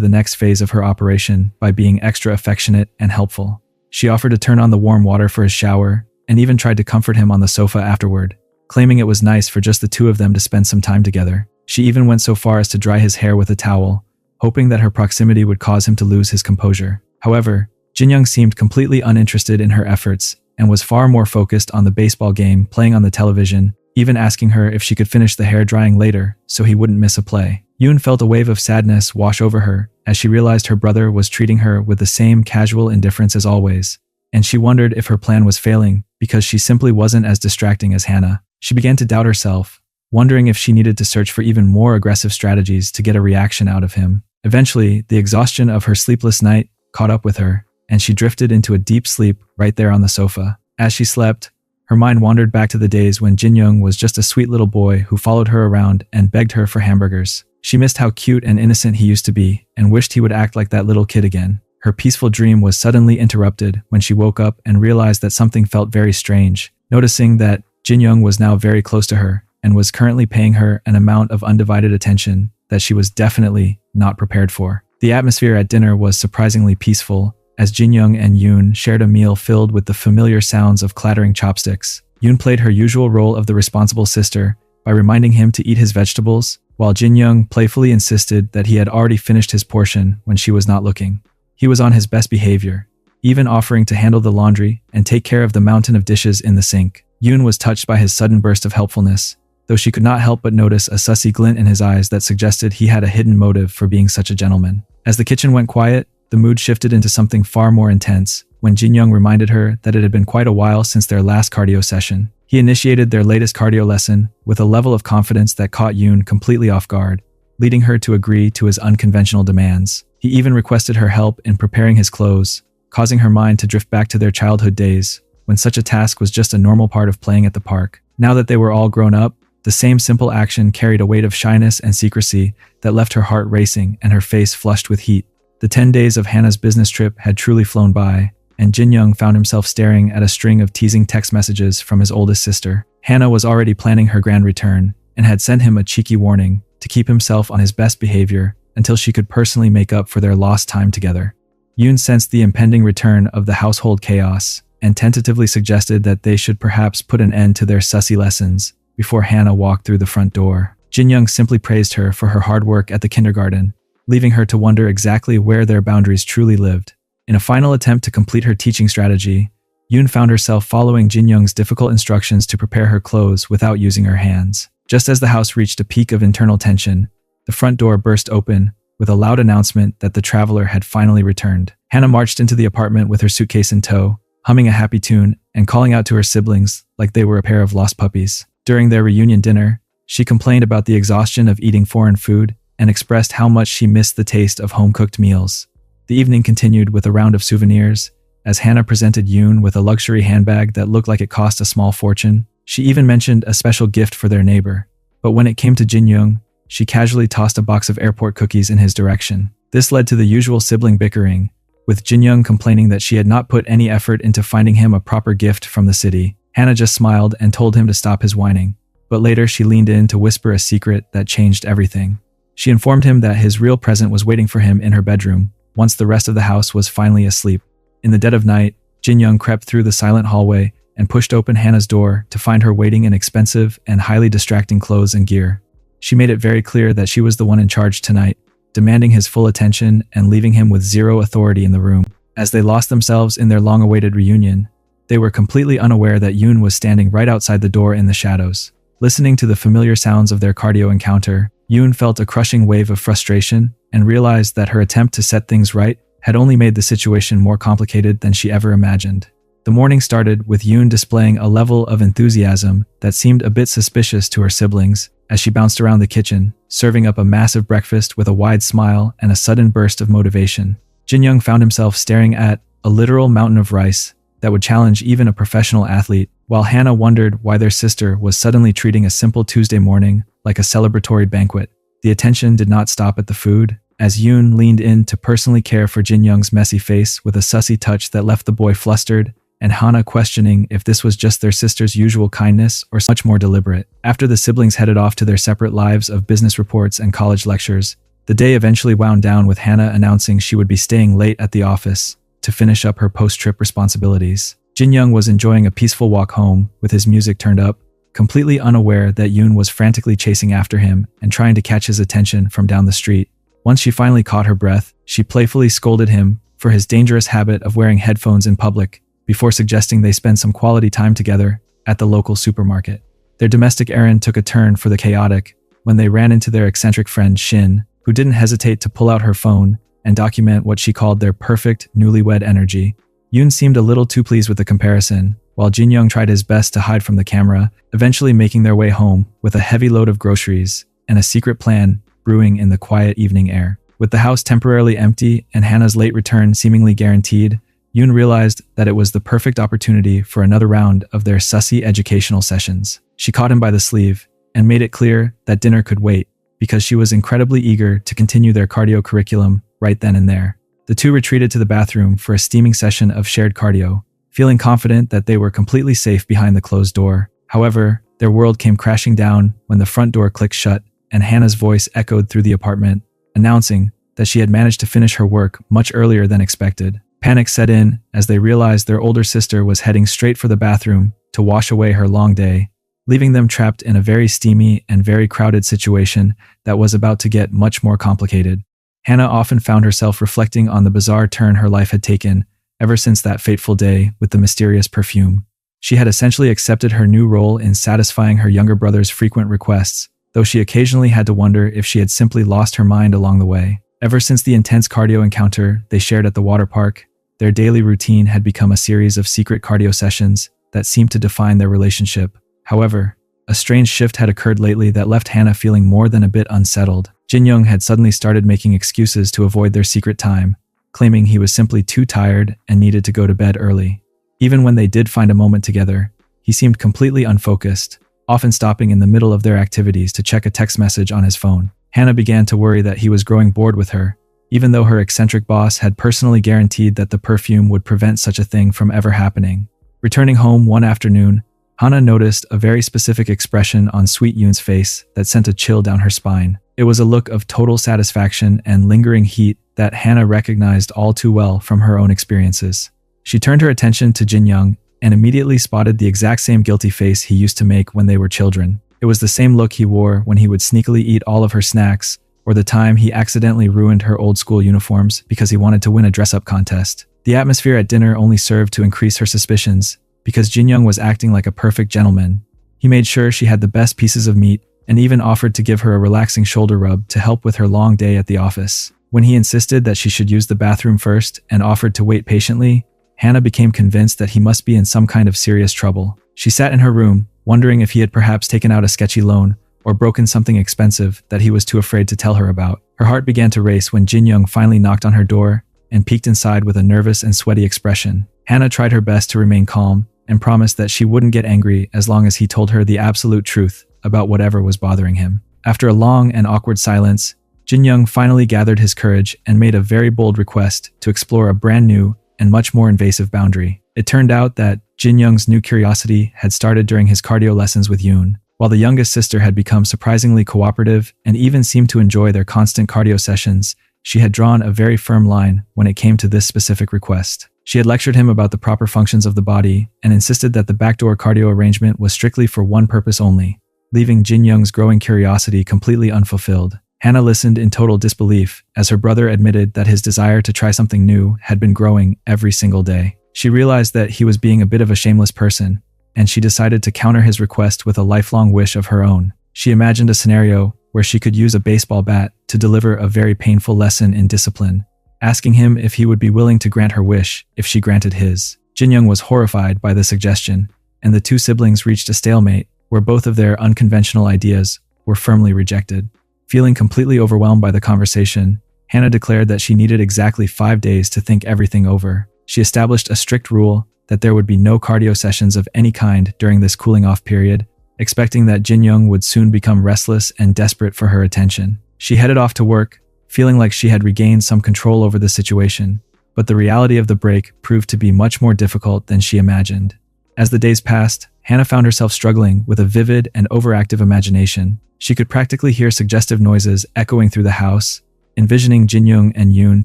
the next phase of her operation by being extra affectionate and helpful. She offered to turn on the warm water for his shower, and even tried to comfort him on the sofa afterward, claiming it was nice for just the two of them to spend some time together. She even went so far as to dry his hair with a towel, hoping that her proximity would cause him to lose his composure. However, Jinyong seemed completely uninterested in her efforts and was far more focused on the baseball game playing on the television, even asking her if she could finish the hair drying later so he wouldn't miss a play. Yoon felt a wave of sadness wash over her as she realized her brother was treating her with the same casual indifference as always, and she wondered if her plan was failing because she simply wasn't as distracting as Hannah. She began to doubt herself, wondering if she needed to search for even more aggressive strategies to get a reaction out of him. Eventually, the exhaustion of her sleepless night caught up with her, and she drifted into a deep sleep right there on the sofa. As she slept, her mind wandered back to the days when Jinyong was just a sweet little boy who followed her around and begged her for hamburgers. She missed how cute and innocent he used to be and wished he would act like that little kid again. Her peaceful dream was suddenly interrupted when she woke up and realized that something felt very strange, noticing that Jinyong was now very close to her and was currently paying her an amount of undivided attention that she was definitely not prepared for. The atmosphere at dinner was surprisingly peaceful as Jinyong and Yoon shared a meal filled with the familiar sounds of clattering chopsticks. Yoon played her usual role of the responsible sister by reminding him to eat his vegetables, while Jinyong playfully insisted that he had already finished his portion when she was not looking. He was on his best behavior, even offering to handle the laundry and take care of the mountain of dishes in the sink. Yoon was touched by his sudden burst of helpfulness, though she could not help but notice a sussy glint in his eyes that suggested he had a hidden motive for being such a gentleman. As the kitchen went quiet, the mood shifted into something far more intense when Jinyong reminded her that it had been quite a while since their last cardio session. He initiated their latest cardio lesson with a level of confidence that caught Yoon completely off guard, leading her to agree to his unconventional demands. He even requested her help in preparing his clothes, causing her mind to drift back to their childhood days, when such a task was just a normal part of playing at the park. Now that they were all grown up, the same simple action carried a weight of shyness and secrecy that left her heart racing and her face flushed with heat. The 10 days of Hannah's business trip had truly flown by, and Jinyong found himself staring at a string of teasing text messages from his oldest sister. Hannah was already planning her grand return and had sent him a cheeky warning to keep himself on his best behavior until she could personally make up for their lost time together. Yoon sensed the impending return of the household chaos and tentatively suggested that they should perhaps put an end to their sussy lessons before Hannah walked through the front door. Jinyong simply praised her for her hard work at the kindergarten, leaving her to wonder exactly where their boundaries truly lived. In a final attempt to complete her teaching strategy, Yoon found herself following Jinyong's difficult instructions to prepare her clothes without using her hands. Just as the house reached a peak of internal tension, the front door burst open with a loud announcement that the traveler had finally returned. Hannah marched into the apartment with her suitcase in tow, humming a happy tune and calling out to her siblings like they were a pair of lost puppies. During their reunion dinner, she complained about the exhaustion of eating foreign food and expressed how much she missed the taste of home-cooked meals. The evening continued with a round of souvenirs, as Hannah presented Yoon with a luxury handbag that looked like it cost a small fortune. She even mentioned a special gift for their neighbor, but when it came to Jinyong, she casually tossed a box of airport cookies in his direction. This led to the usual sibling bickering, with Jinyong complaining that she had not put any effort into finding him a proper gift from the city. Hannah just smiled and told him to stop his whining, but later she leaned in to whisper a secret that changed everything. She informed him that his real present was waiting for him in her bedroom, once the rest of the house was finally asleep. In the dead of night, Jinyong crept through the silent hallway and pushed open Hannah's door to find her waiting in expensive and highly distracting clothes and gear. She made it very clear that she was the one in charge tonight, demanding his full attention and leaving him with zero authority in the room. As they lost themselves in their long-awaited reunion, they were completely unaware that Yoon was standing right outside the door in the shadows. Listening to the familiar sounds of their cardio encounter, Yoon felt a crushing wave of frustration and realized that her attempt to set things right had only made the situation more complicated than she ever imagined. The morning started with Yoon displaying a level of enthusiasm that seemed a bit suspicious to her siblings as she bounced around the kitchen, serving up a massive breakfast with a wide smile and a sudden burst of motivation. Jinyong found himself staring at a literal mountain of rice that would challenge even a professional athlete, while Hannah wondered why their sister was suddenly treating a simple Tuesday morning like a celebratory banquet. The attention did not stop at the food, as Yoon leaned in to personally care for Jinyong's messy face with a sussy touch that left the boy flustered, and Hana questioning if this was just their sister's usual kindness or much more deliberate. After the siblings headed off to their separate lives of business reports and college lectures, the day eventually wound down with Hana announcing she would be staying late at the office to finish up her post-trip responsibilities. Jinyong was enjoying a peaceful walk home with his music turned up, completely unaware that Yoon was frantically chasing after him and trying to catch his attention from down the street. Once she finally caught her breath, she playfully scolded him for his dangerous habit of wearing headphones in public, before suggesting they spend some quality time together at the local supermarket. Their domestic errand took a turn for the chaotic when they ran into their eccentric friend Shin, who didn't hesitate to pull out her phone and document what she called their perfect newlywed energy. Yoon seemed a little too pleased with the comparison, while Jinyong tried his best to hide from the camera, eventually making their way home with a heavy load of groceries and a secret plan brewing in the quiet evening air. With the house temporarily empty and Hana's late return seemingly guaranteed, Yoon realized that it was the perfect opportunity for another round of their sussy educational sessions. She caught him by the sleeve and made it clear that dinner could wait, because she was incredibly eager to continue their cardio curriculum right then and there. The two retreated to the bathroom for a steaming session of shared cardio, feeling confident that they were completely safe behind the closed door. However, their world came crashing down when the front door clicked shut and Hana's voice echoed through the apartment, announcing that she had managed to finish her work much earlier than expected. Panic set in as they realized their older sister was heading straight for the bathroom to wash away her long day, leaving them trapped in a very steamy and very crowded situation that was about to get much more complicated. Hana often found herself reflecting on the bizarre turn her life had taken ever since that fateful day with the mysterious perfume. She had essentially accepted her new role in satisfying her younger brother's frequent requests, though she occasionally had to wonder if she had simply lost her mind along the way. Ever since the intense cardio encounter they shared at the water park, their daily routine had become a series of secret cardio sessions that seemed to define their relationship. However, a strange shift had occurred lately that left Hana feeling more than a bit unsettled. Jinyong had suddenly started making excuses to avoid their secret time, claiming he was simply too tired and needed to go to bed early. Even when they did find a moment together, he seemed completely unfocused, often stopping in the middle of their activities to check a text message on his phone. Hana began to worry that he was growing bored with her, even though her eccentric boss had personally guaranteed that the perfume would prevent such a thing from ever happening. Returning home one afternoon, Hana noticed a very specific expression on Sweet Yoon's face that sent a chill down her spine. It was a look of total satisfaction and lingering heat that Hana recognized all too well from her own experiences. She turned her attention to Jinyong and immediately spotted the exact same guilty face he used to make when they were children. It was the same look he wore when he would sneakily eat all of her snacks, or the time he accidentally ruined her old school uniforms because he wanted to win a dress-up contest. The atmosphere at dinner only served to increase her suspicions, because Jinyong was acting like a perfect gentleman. He made sure she had the best pieces of meat and even offered to give her a relaxing shoulder rub to help with her long day at the office. When he insisted that she should use the bathroom first and offered to wait patiently, Hana became convinced that he must be in some kind of serious trouble. She sat in her room, wondering if he had perhaps taken out a sketchy loan or broken something expensive that he was too afraid to tell her about. Her heart began to race when Jinyong finally knocked on her door and peeked inside with a nervous and sweaty expression. Hana tried her best to remain calm and promised that she wouldn't get angry as long as he told her the absolute truth about whatever was bothering him. After a long and awkward silence, Jinyong finally gathered his courage and made a very bold request to explore a brand new and much more invasive boundary. It turned out that Jinyong's new curiosity had started during his cardio lessons with Yoon. While the youngest sister had become surprisingly cooperative and even seemed to enjoy their constant cardio sessions, she had drawn a very firm line when it came to this specific request. She had lectured him about the proper functions of the body and insisted that the backdoor cardio arrangement was strictly for one purpose only, leaving Jinyong's growing curiosity completely unfulfilled. Hana listened in total disbelief as her brother admitted that his desire to try something new had been growing every single day. She realized that he was being a bit of a shameless person, and she decided to counter his request with a lifelong wish of her own. She imagined a scenario where she could use a baseball bat to deliver a very painful lesson in discipline, asking him if he would be willing to grant her wish if she granted his. Jinyong was horrified by the suggestion, and the two siblings reached a stalemate where both of their unconventional ideas were firmly rejected. Feeling completely overwhelmed by the conversation, Hana declared that she needed exactly 5 days to think everything over. She established a strict rule that there would be no cardio sessions of any kind during this cooling-off period, expecting that Jinyong would soon become restless and desperate for her attention. She headed off to work, feeling like she had regained some control over the situation. But the reality of the break proved to be much more difficult than she imagined. As the days passed, Hannah found herself struggling with a vivid and overactive imagination. She could practically hear suggestive noises echoing through the house, envisioning Jinyong and Yoon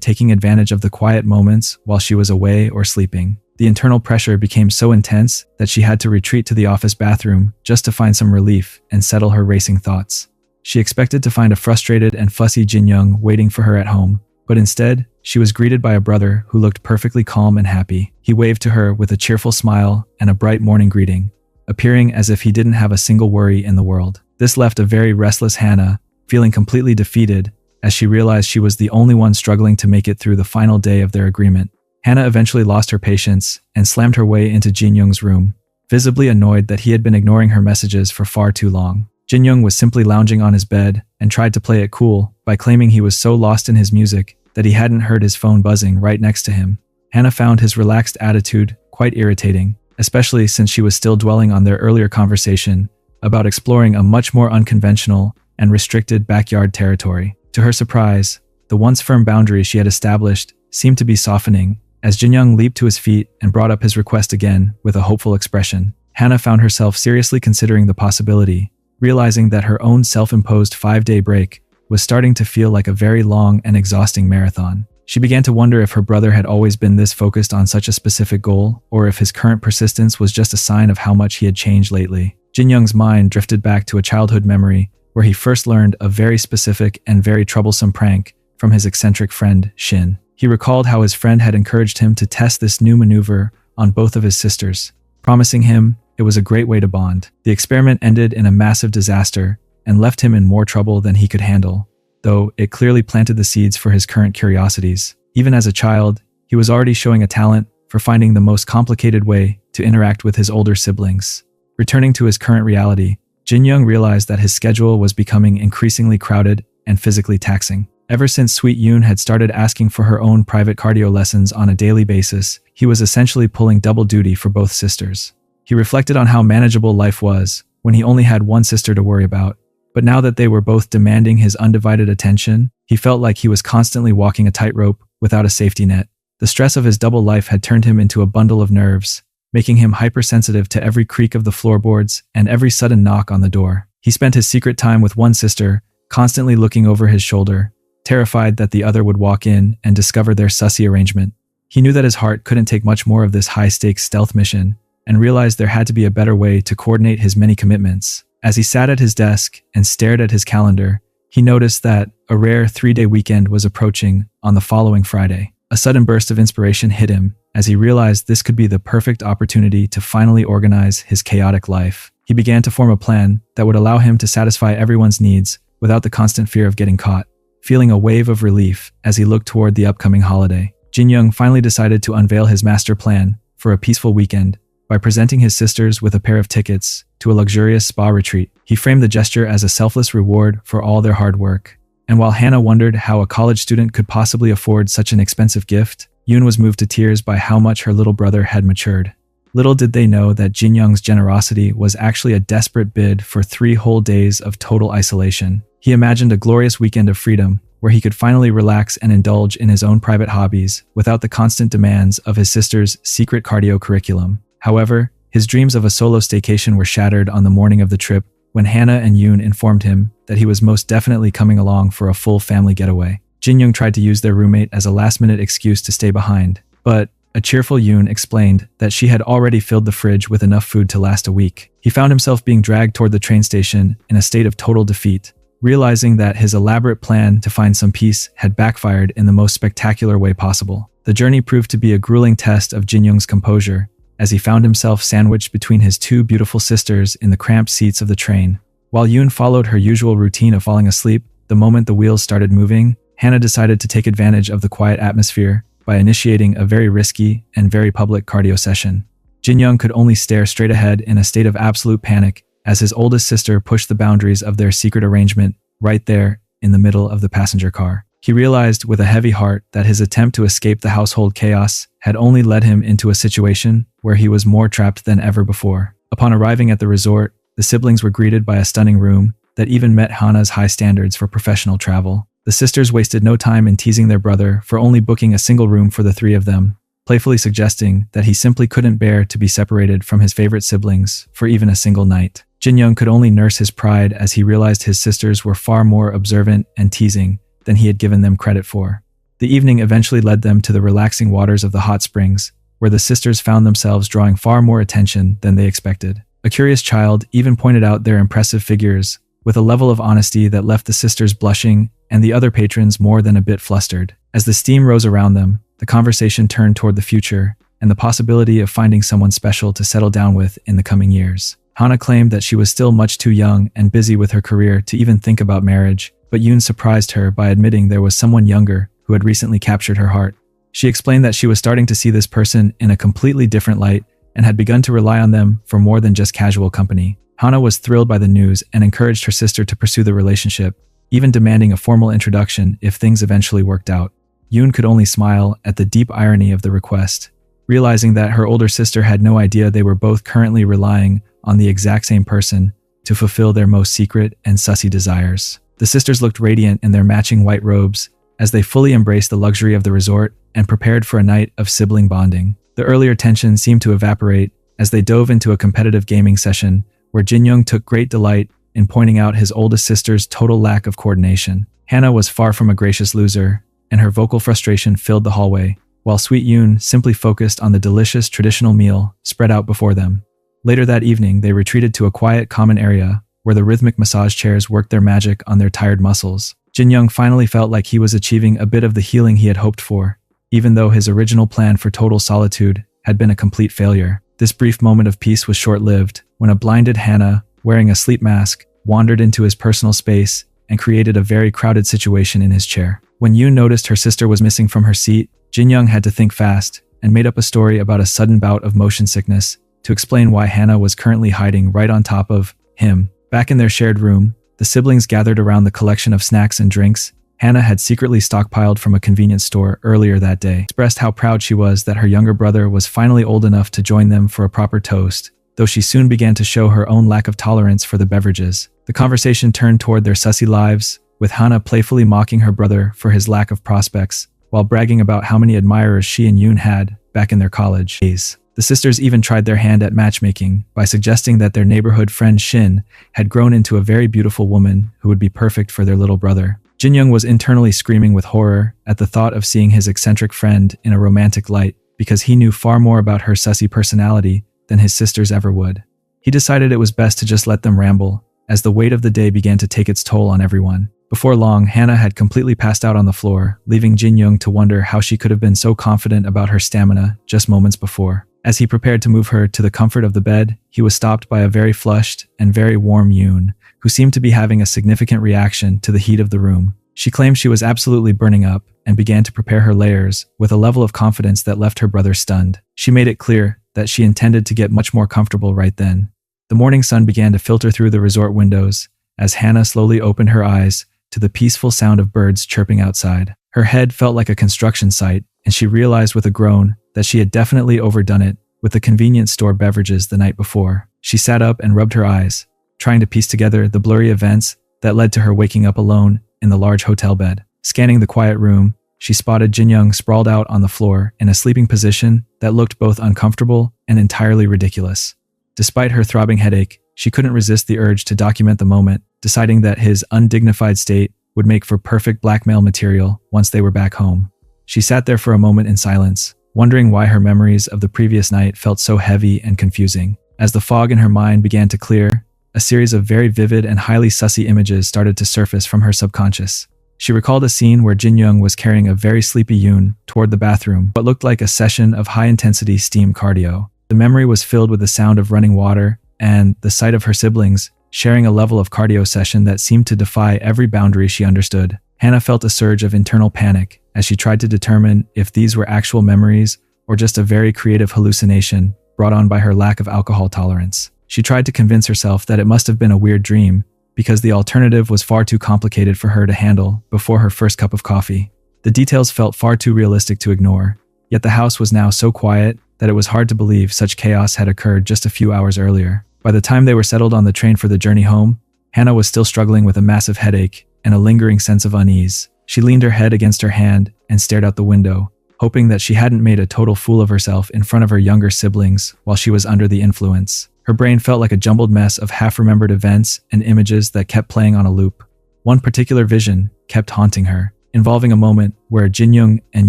taking advantage of the quiet moments while she was away or sleeping. The internal pressure became so intense that she had to retreat to the office bathroom just to find some relief and settle her racing thoughts. She expected to find a frustrated and fussy Jinyong waiting for her at home, but instead, she was greeted by a brother who looked perfectly calm and happy. He waved to her with a cheerful smile and a bright morning greeting, appearing as if he didn't have a single worry in the world. This left a very restless Hannah, feeling completely defeated as she realized she was the only one struggling to make it through the final day of their agreement. Hannah eventually lost her patience and slammed her way into Jinyong's room, visibly annoyed that he had been ignoring her messages for far too long. Jinyong was simply lounging on his bed and tried to play it cool by claiming he was so lost in his music that he hadn't heard his phone buzzing right next to him. Hannah found his relaxed attitude quite irritating, especially since she was still dwelling on their earlier conversation about exploring a much more unconventional and restricted backyard territory. To her surprise, the once firm boundaries she had established seemed to be softening as Jinyong leaped to his feet and brought up his request again with a hopeful expression. Hannah found herself seriously considering the possibility, realizing that her own self-imposed 5-day break was starting to feel like a very long and exhausting marathon. She began to wonder if her brother had always been this focused on such a specific goal, or if his current persistence was just a sign of how much he had changed lately. Jinyong's mind drifted back to a childhood memory where he first learned a very specific and very troublesome prank from his eccentric friend, Shin. He recalled how his friend had encouraged him to test this new maneuver on both of his sisters, promising him it was a great way to bond. The experiment ended in a massive disaster and left him in more trouble than he could handle, though it clearly planted the seeds for his current curiosities. Even as a child, he was already showing a talent for finding the most complicated way to interact with his older siblings. Returning to his current reality, Jinyong realized that his schedule was becoming increasingly crowded and physically taxing. Ever since Sweet Yoon had started asking for her own private cardio lessons on a daily basis, he was essentially pulling double duty for both sisters. He reflected on how manageable life was when he only had one sister to worry about, but now that they were both demanding his undivided attention, he felt like he was constantly walking a tightrope without a safety net. The stress of his double life had turned him into a bundle of nerves, making him hypersensitive to every creak of the floorboards and every sudden knock on the door. He spent his secret time with one sister, constantly looking over his shoulder, terrified that the other would walk in and discover their sussy arrangement. He knew that his heart couldn't take much more of this high-stakes stealth mission, and realized there had to be a better way to coordinate his many commitments. As he sat at his desk and stared at his calendar, he noticed that a rare 3-day weekend was approaching on the following Friday. A sudden burst of inspiration hit him as he realized this could be the perfect opportunity to finally organize his chaotic life. He began to form a plan that would allow him to satisfy everyone's needs without the constant fear of getting caught. Feeling a wave of relief as he looked toward the upcoming holiday, Jinyong finally decided to unveil his master plan for a peaceful weekend by presenting his sisters with a pair of tickets to a luxurious spa retreat. He framed the gesture as a selfless reward for all their hard work. And while Hannah wondered how a college student could possibly afford such an expensive gift, Yoon was moved to tears by how much her little brother had matured. Little did they know that Jinyong's generosity was actually a desperate bid for 3 whole days of total isolation. He imagined a glorious weekend of freedom where he could finally relax and indulge in his own private hobbies without the constant demands of his sister's secret cardio curriculum. However, his dreams of a solo staycation were shattered on the morning of the trip when Hannah and Yoon informed him that he was most definitely coming along for a full family getaway. Jinyong tried to use their roommate as a last-minute excuse to stay behind, but a cheerful Yoon explained that she had already filled the fridge with enough food to last a week. He found himself being dragged toward the train station in a state of total defeat, realizing that his elaborate plan to find some peace had backfired in the most spectacular way possible. The journey proved to be a grueling test of Jinyong's composure, as he found himself sandwiched between his 2 beautiful sisters in the cramped seats of the train. While Yoon followed her usual routine of falling asleep the moment the wheels started moving, Hannah decided to take advantage of the quiet atmosphere by initiating a very risky and very public cardio session. Jinyong could only stare straight ahead in a state of absolute panic as his oldest sister pushed the boundaries of their secret arrangement right there in the middle of the passenger car. He realized with a heavy heart that his attempt to escape the household chaos had only led him into a situation where he was more trapped than ever before. Upon arriving at the resort, the siblings were greeted by a stunning room that even met Hannah's high standards for professional travel. The sisters wasted no time in teasing their brother for only booking a single room for the three of them, playfully suggesting that he simply couldn't bear to be separated from his favorite siblings for even a single night. Jinyong could only nurse his pride as he realized his sisters were far more observant and teasing than he had given them credit for. The evening eventually led them to the relaxing waters of the hot springs, where the sisters found themselves drawing far more attention than they expected. A curious child even pointed out their impressive figures, with a level of honesty that left the sisters blushing and the other patrons more than a bit flustered. As the steam rose around them, the conversation turned toward the future and the possibility of finding someone special to settle down with in the coming years. Hana claimed that she was still much too young and busy with her career to even think about marriage, but Yoon surprised her by admitting there was someone younger who had recently captured her heart. She explained that she was starting to see this person in a completely different light and had begun to rely on them for more than just casual company. Hana was thrilled by the news and encouraged her sister to pursue the relationship, even demanding a formal introduction if things eventually worked out. Yoon could only smile at the deep irony of the request, realizing that her older sister had no idea they were both currently relying on the exact same person to fulfill their most secret and sussy desires. The sisters looked radiant in their matching white robes as they fully embraced the luxury of the resort and prepared for a night of sibling bonding. The earlier tension seemed to evaporate as they dove into a competitive gaming session where Jinyong took great delight in pointing out his oldest sister's total lack of coordination. Hana was far from a gracious loser, and her vocal frustration filled the hallway, while sweet Yoon simply focused on the delicious traditional meal spread out before them. Later that evening, they retreated to a quiet common area where the rhythmic massage chairs worked their magic on their tired muscles. Jinyong finally felt like he was achieving a bit of the healing he had hoped for, even though his original plan for total solitude had been a complete failure. This brief moment of peace was short-lived when a blinded Hana, wearing a sleep mask, wandered into his personal space and created a very crowded situation in his chair. When Yoon noticed her sister was missing from her seat, Jinyong had to think fast and made up a story about a sudden bout of motion sickness to explain why Hana was currently hiding right on top of him. Back in their shared room, the siblings gathered around the collection of snacks and drinks Hana had secretly stockpiled from a convenience store earlier that day. Expressed how proud she was that her younger brother was finally old enough to join them for a proper toast, though she soon began to show her own lack of tolerance for the beverages. The conversation turned toward their sussy lives, with Hana playfully mocking her brother for his lack of prospects, while bragging about how many admirers she and Yoon had back in their college days. The sisters even tried their hand at matchmaking by suggesting that their neighborhood friend Shin had grown into a very beautiful woman who would be perfect for their little brother. Jinyong was internally screaming with horror at the thought of seeing his eccentric friend in a romantic light because he knew far more about her sussy personality than his sisters ever would. He decided it was best to just let them ramble, as the weight of the day began to take its toll on everyone. Before long, Hana had completely passed out on the floor, leaving Jinyong to wonder how she could have been so confident about her stamina just moments before. As he prepared to move her to the comfort of the bed, he was stopped by a very flushed and very warm Yoon, who seemed to be having a significant reaction to the heat of the room. She claimed she was absolutely burning up and began to prepare her layers with a level of confidence that left her brother stunned. She made it clear that she intended to get much more comfortable right then. The morning sun began to filter through the resort windows as Hana slowly opened her eyes to the peaceful sound of birds chirping outside. Her head felt like a construction site, and she realized with a groan that she had definitely overdone it with the convenience store beverages the night before. She sat up and rubbed her eyes, trying to piece together the blurry events that led to her waking up alone in the large hotel bed. Scanning the quiet room, she spotted Jinyong sprawled out on the floor in a sleeping position that looked both uncomfortable and entirely ridiculous. Despite her throbbing headache, she couldn't resist the urge to document the moment, deciding that his undignified state would make for perfect blackmail material once they were back home. She sat there for a moment in silence, wondering why her memories of the previous night felt so heavy and confusing. As the fog in her mind began to clear, a series of very vivid and highly sussy images started to surface from her subconscious. She recalled a scene where Jinyong was carrying a very sleepy Yoon toward the bathroom, what looked like a session of high-intensity steam cardio. The memory was filled with the sound of running water and the sight of her siblings sharing a level of cardio session that seemed to defy every boundary she understood. Hana felt a surge of internal panic as she tried to determine if these were actual memories or just a very creative hallucination brought on by her lack of alcohol tolerance. She tried to convince herself that it must have been a weird dream because the alternative was far too complicated for her to handle before her first cup of coffee. The details felt far too realistic to ignore, yet the house was now so quiet that it was hard to believe such chaos had occurred just a few hours earlier. By the time they were settled on the train for the journey home, Hana was still struggling with a massive headache and a lingering sense of unease. She leaned her head against her hand and stared out the window, hoping that she hadn't made a total fool of herself in front of her younger siblings while she was under the influence. Her brain felt like a jumbled mess of half-remembered events and images that kept playing on a loop. One particular vision kept haunting her, involving a moment where Jinyong and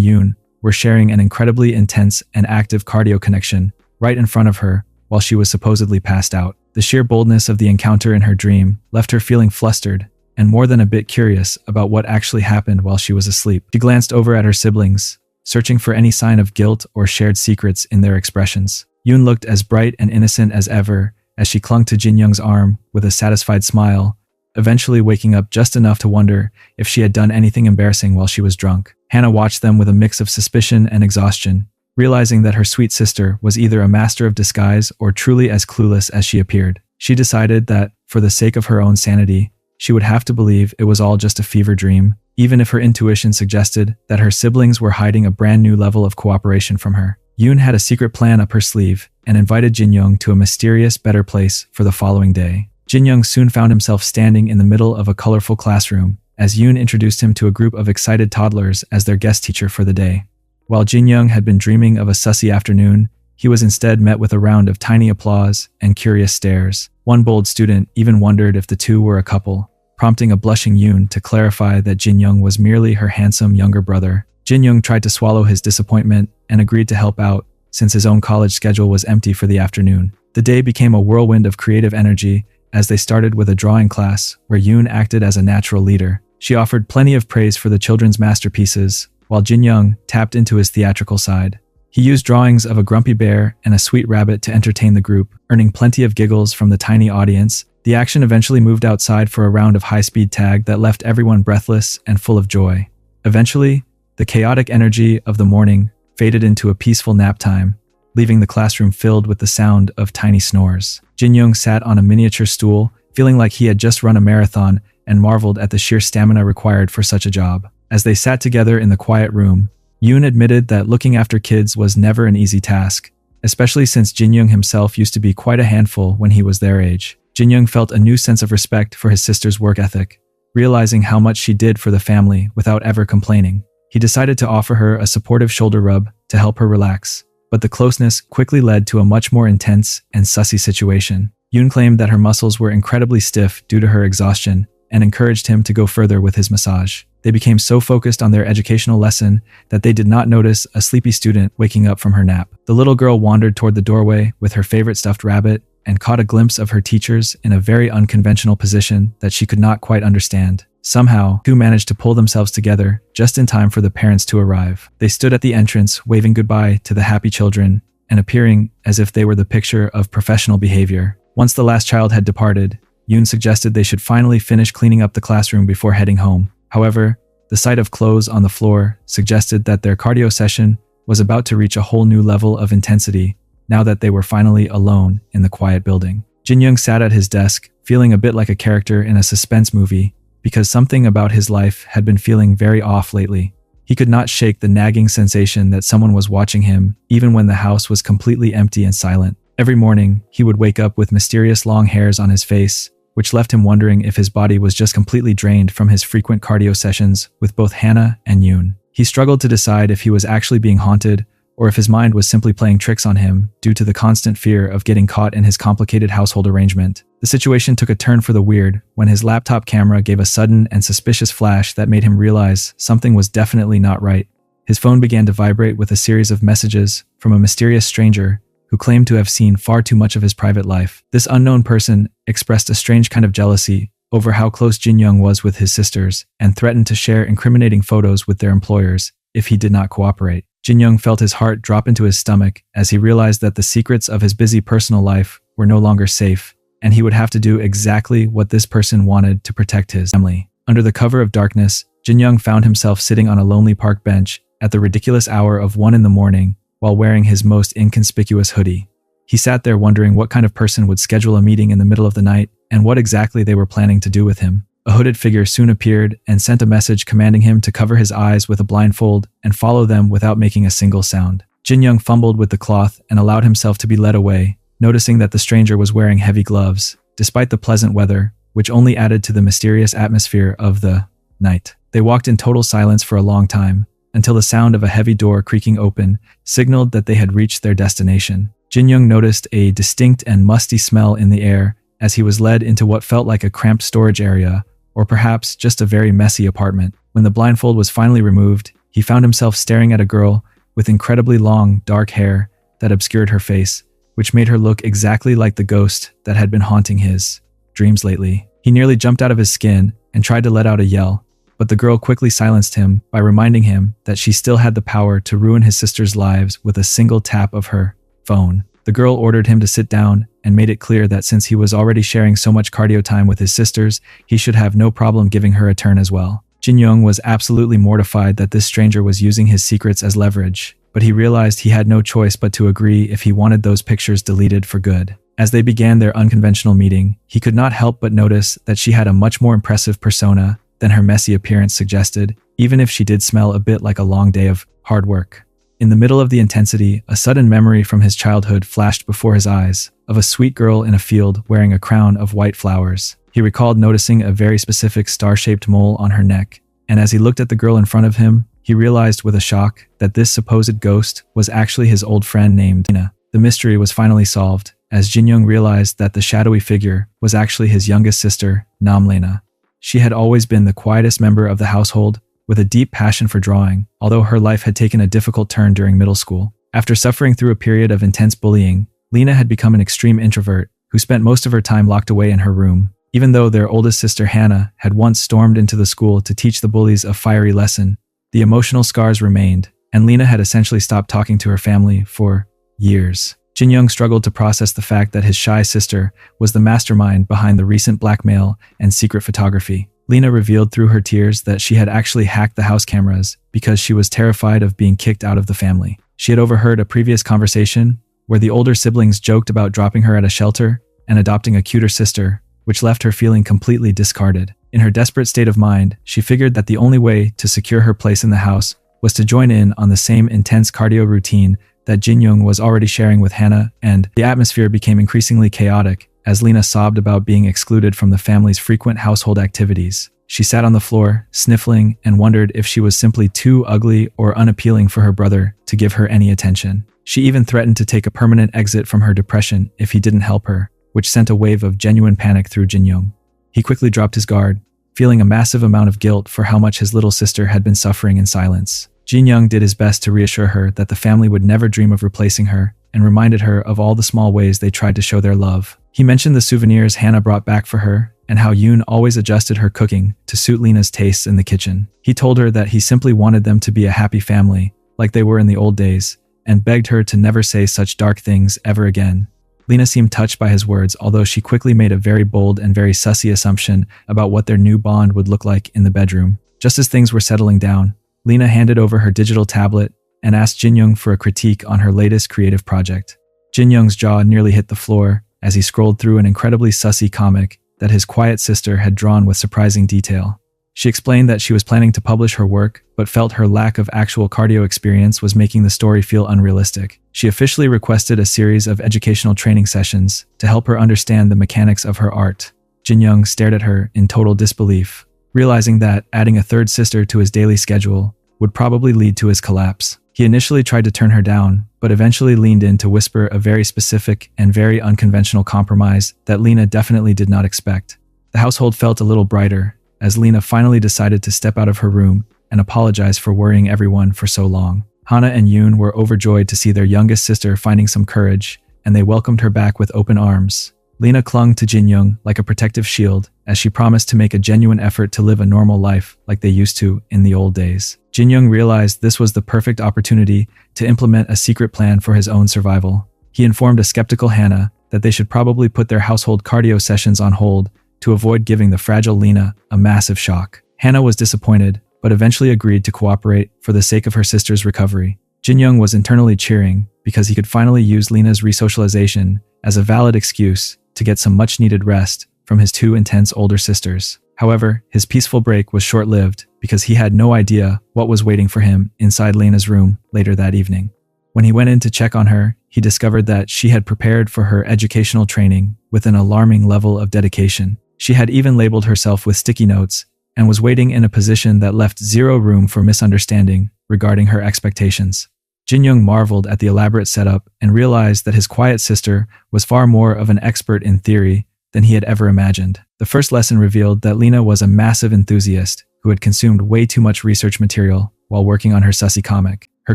Yoon were sharing an incredibly intense and active cardio connection right in front of her while she was supposedly passed out. The sheer boldness of the encounter in her dream left her feeling flustered and more than a bit curious about what actually happened while she was asleep. She glanced over at her siblings, searching for any sign of guilt or shared secrets in their expressions. Yoon looked as bright and innocent as ever as she clung to Jinyong's arm with a satisfied smile, eventually waking up just enough to wonder if she had done anything embarrassing while she was drunk. Hannah watched them with a mix of suspicion and exhaustion, realizing that her sweet sister was either a master of disguise or truly as clueless as she appeared. She decided that, for the sake of her own sanity, she would have to believe it was all just a fever dream, even if her intuition suggested that her siblings were hiding a brand new level of cooperation from her. Yoon had a secret plan up her sleeve and invited Jinyong to a mysterious better place for the following day. Jinyong soon found himself standing in the middle of a colorful classroom as Yoon introduced him to a group of excited toddlers as their guest teacher for the day. While Jinyong had been dreaming of a sussy afternoon, he was instead met with a round of tiny applause and curious stares. One bold student even wondered if the two were a couple, prompting a blushing Yoon to clarify that Jinyong was merely her handsome younger brother. Jinyong tried to swallow his disappointment and agreed to help out since his own college schedule was empty for the afternoon. The day became a whirlwind of creative energy as they started with a drawing class where Yoon acted as a natural leader. She offered plenty of praise for the children's masterpieces, while Jinyong tapped into his theatrical side. He used drawings of a grumpy bear and a sweet rabbit to entertain the group, earning plenty of giggles from the tiny audience. The action eventually moved outside for a round of high-speed tag that left everyone breathless and full of joy. Eventually, the chaotic energy of the morning faded into a peaceful nap time, leaving the classroom filled with the sound of tiny snores. Jinyong sat on a miniature stool, feeling like he had just run a marathon and marveled at the sheer stamina required for such a job. As they sat together in the quiet room, Yoon admitted that looking after kids was never an easy task, especially since Jinyong himself used to be quite a handful when he was their age. Jinyong felt a new sense of respect for his sister's work ethic, realizing how much she did for the family without ever complaining. He decided to offer her a supportive shoulder rub to help her relax, but the closeness quickly led to a much more intense and sussy situation. Yoon claimed that her muscles were incredibly stiff due to her exhaustion and encouraged him to go further with his massage. They became so focused on their educational lesson that they did not notice a sleepy student waking up from her nap. The little girl wandered toward the doorway with her favorite stuffed rabbit and caught a glimpse of her teachers in a very unconventional position that she could not quite understand. Somehow, two managed to pull themselves together just in time for the parents to arrive. They stood at the entrance, waving goodbye to the happy children and appearing as if they were the picture of professional behavior. Once the last child had departed, Yoon suggested they should finally finish cleaning up the classroom before heading home. However, the sight of clothes on the floor suggested that their cardio session was about to reach a whole new level of intensity now that they were finally alone in the quiet building. Jinyong sat at his desk, feeling a bit like a character in a suspense movie because something about his life had been feeling very off lately. He could not shake the nagging sensation that someone was watching him, even when the house was completely empty and silent. Every morning, he would wake up with mysterious long hairs on his face, which left him wondering if his body was just completely drained from his frequent cardio sessions with both Hannah and Yoon. He struggled to decide if he was actually being haunted or if his mind was simply playing tricks on him due to the constant fear of getting caught in his complicated household arrangement. The situation took a turn for the weird when his laptop camera gave a sudden and suspicious flash that made him realize something was definitely not right. His phone began to vibrate with a series of messages from a mysterious stranger who claimed to have seen far too much of his private life. This unknown person expressed a strange kind of jealousy over how close Jinyong was with his sisters and threatened to share incriminating photos with their employers if he did not cooperate. Jinyong felt his heart drop into his stomach as he realized that the secrets of his busy personal life were no longer safe, and he would have to do exactly what this person wanted to protect his family. Under the cover of darkness, Jinyong found himself sitting on a lonely park bench at the ridiculous hour of 1 a.m. while wearing his most inconspicuous hoodie. He sat there wondering what kind of person would schedule a meeting in the middle of the night and what exactly they were planning to do with him. A hooded figure soon appeared and sent a message commanding him to cover his eyes with a blindfold and follow them without making a single sound. Jinyong fumbled with the cloth and allowed himself to be led away, noticing that the stranger was wearing heavy gloves, despite the pleasant weather, which only added to the mysterious atmosphere of the night. They walked in total silence for a long time, until the sound of a heavy door creaking open signaled that they had reached their destination. Jinyong noticed a distinct and musty smell in the air as he was led into what felt like a cramped storage area, or perhaps just a very messy apartment. When the blindfold was finally removed, he found himself staring at a girl with incredibly long, dark hair that obscured her face, which made her look exactly like the ghost that had been haunting his dreams lately. He nearly jumped out of his skin and tried to let out a yell, but the girl quickly silenced him by reminding him that she still had the power to ruin his sister's lives with a single tap of her phone. The girl ordered him to sit down and made it clear that since he was already sharing so much cardio time with his sisters, he should have no problem giving her a turn as well. Jinyong was absolutely mortified that this stranger was using his secrets as leverage, but he realized he had no choice but to agree if he wanted those pictures deleted for good. As they began their unconventional meeting, he could not help but notice that she had a much more impressive persona than her messy appearance suggested, even if she did smell a bit like a long day of hard work. In the middle of the intensity, a sudden memory from his childhood flashed before his eyes, of a sweet girl in a field wearing a crown of white flowers. He recalled noticing a very specific star-shaped mole on her neck, and as he looked at the girl in front of him, he realized with a shock that this supposed ghost was actually his old friend named Lena. The mystery was finally solved, as Jinyong realized that the shadowy figure was actually his youngest sister, Lena. She had always been the quietest member of the household, with a deep passion for drawing, although her life had taken a difficult turn during middle school. After suffering through a period of intense bullying, Lena had become an extreme introvert who spent most of her time locked away in her room. Even though their oldest sister Hannah had once stormed into the school to teach the bullies a fiery lesson, the emotional scars remained, and Lena had essentially stopped talking to her family for years. Jinyong struggled to process the fact that his shy sister was the mastermind behind the recent blackmail and secret photography. Lena revealed through her tears that she had actually hacked the house cameras because she was terrified of being kicked out of the family. She had overheard a previous conversation where the older siblings joked about dropping her at a shelter and adopting a cuter sister, which left her feeling completely discarded. In her desperate state of mind, she figured that the only way to secure her place in the house was to join in on the same intense cardio routine that Jinyong was already sharing with Hannah, and the atmosphere became increasingly chaotic as Lena sobbed about being excluded from the family's frequent household activities. She sat on the floor, sniffling, and wondered if she was simply too ugly or unappealing for her brother to give her any attention. She even threatened to take a permanent exit from her depression if he didn't help her, which sent a wave of genuine panic through Jinyong. He quickly dropped his guard, feeling a massive amount of guilt for how much his little sister had been suffering in silence. Jinyong did his best to reassure her that the family would never dream of replacing her, and reminded her of all the small ways they tried to show their love. He mentioned the souvenirs Hannah brought back for her, and how Yoon always adjusted her cooking to suit Lena's tastes in the kitchen. He told her that he simply wanted them to be a happy family, like they were in the old days, and begged her to never say such dark things ever again. Lena seemed touched by his words, although she quickly made a very bold and very sussy assumption about what their new bond would look like in the bedroom. Just as things were settling down, Lena handed over her digital tablet and asked Jinyong for a critique on her latest creative project. Jinyong's jaw nearly hit the floor as he scrolled through an incredibly sussy comic that his quiet sister had drawn with surprising detail. She explained that she was planning to publish her work, but felt her lack of actual cardio experience was making the story feel unrealistic. She officially requested a series of educational training sessions to help her understand the mechanics of her art. Jinyong stared at her in total disbelief, realizing that adding a third sister to his daily schedule would probably lead to his collapse. He initially tried to turn her down, but eventually leaned in to whisper a very specific and very unconventional compromise that Lena definitely did not expect. The household felt a little brighter as Lena finally decided to step out of her room and apologize for worrying everyone for so long. Hannah and Yoon were overjoyed to see their youngest sister finding some courage, and they welcomed her back with open arms. Lena clung to Jinyong like a protective shield as she promised to make a genuine effort to live a normal life like they used to in the old days. Jinyong realized this was the perfect opportunity to implement a secret plan for his own survival. He informed a skeptical Hannah that they should probably put their household cardio sessions on hold to avoid giving the fragile Lena a massive shock. Hannah was disappointed, but eventually agreed to cooperate for the sake of her sister's recovery. Jinyong was internally cheering because he could finally use Lena's resocialization as a valid excuse to get some much-needed rest from his two intense older sisters. However, his peaceful break was short-lived because he had no idea what was waiting for him inside Lena's room later that evening. When he went in to check on her, he discovered that she had prepared for her educational training with an alarming level of dedication. She had even labeled herself with sticky notes and was waiting in a position that left zero room for misunderstanding regarding her expectations. Jinyong marveled at the elaborate setup and realized that his quiet sister was far more of an expert in theory than he had ever imagined. The first lesson revealed that Lena was a massive enthusiast who had consumed way too much research material while working on her sussy comic. Her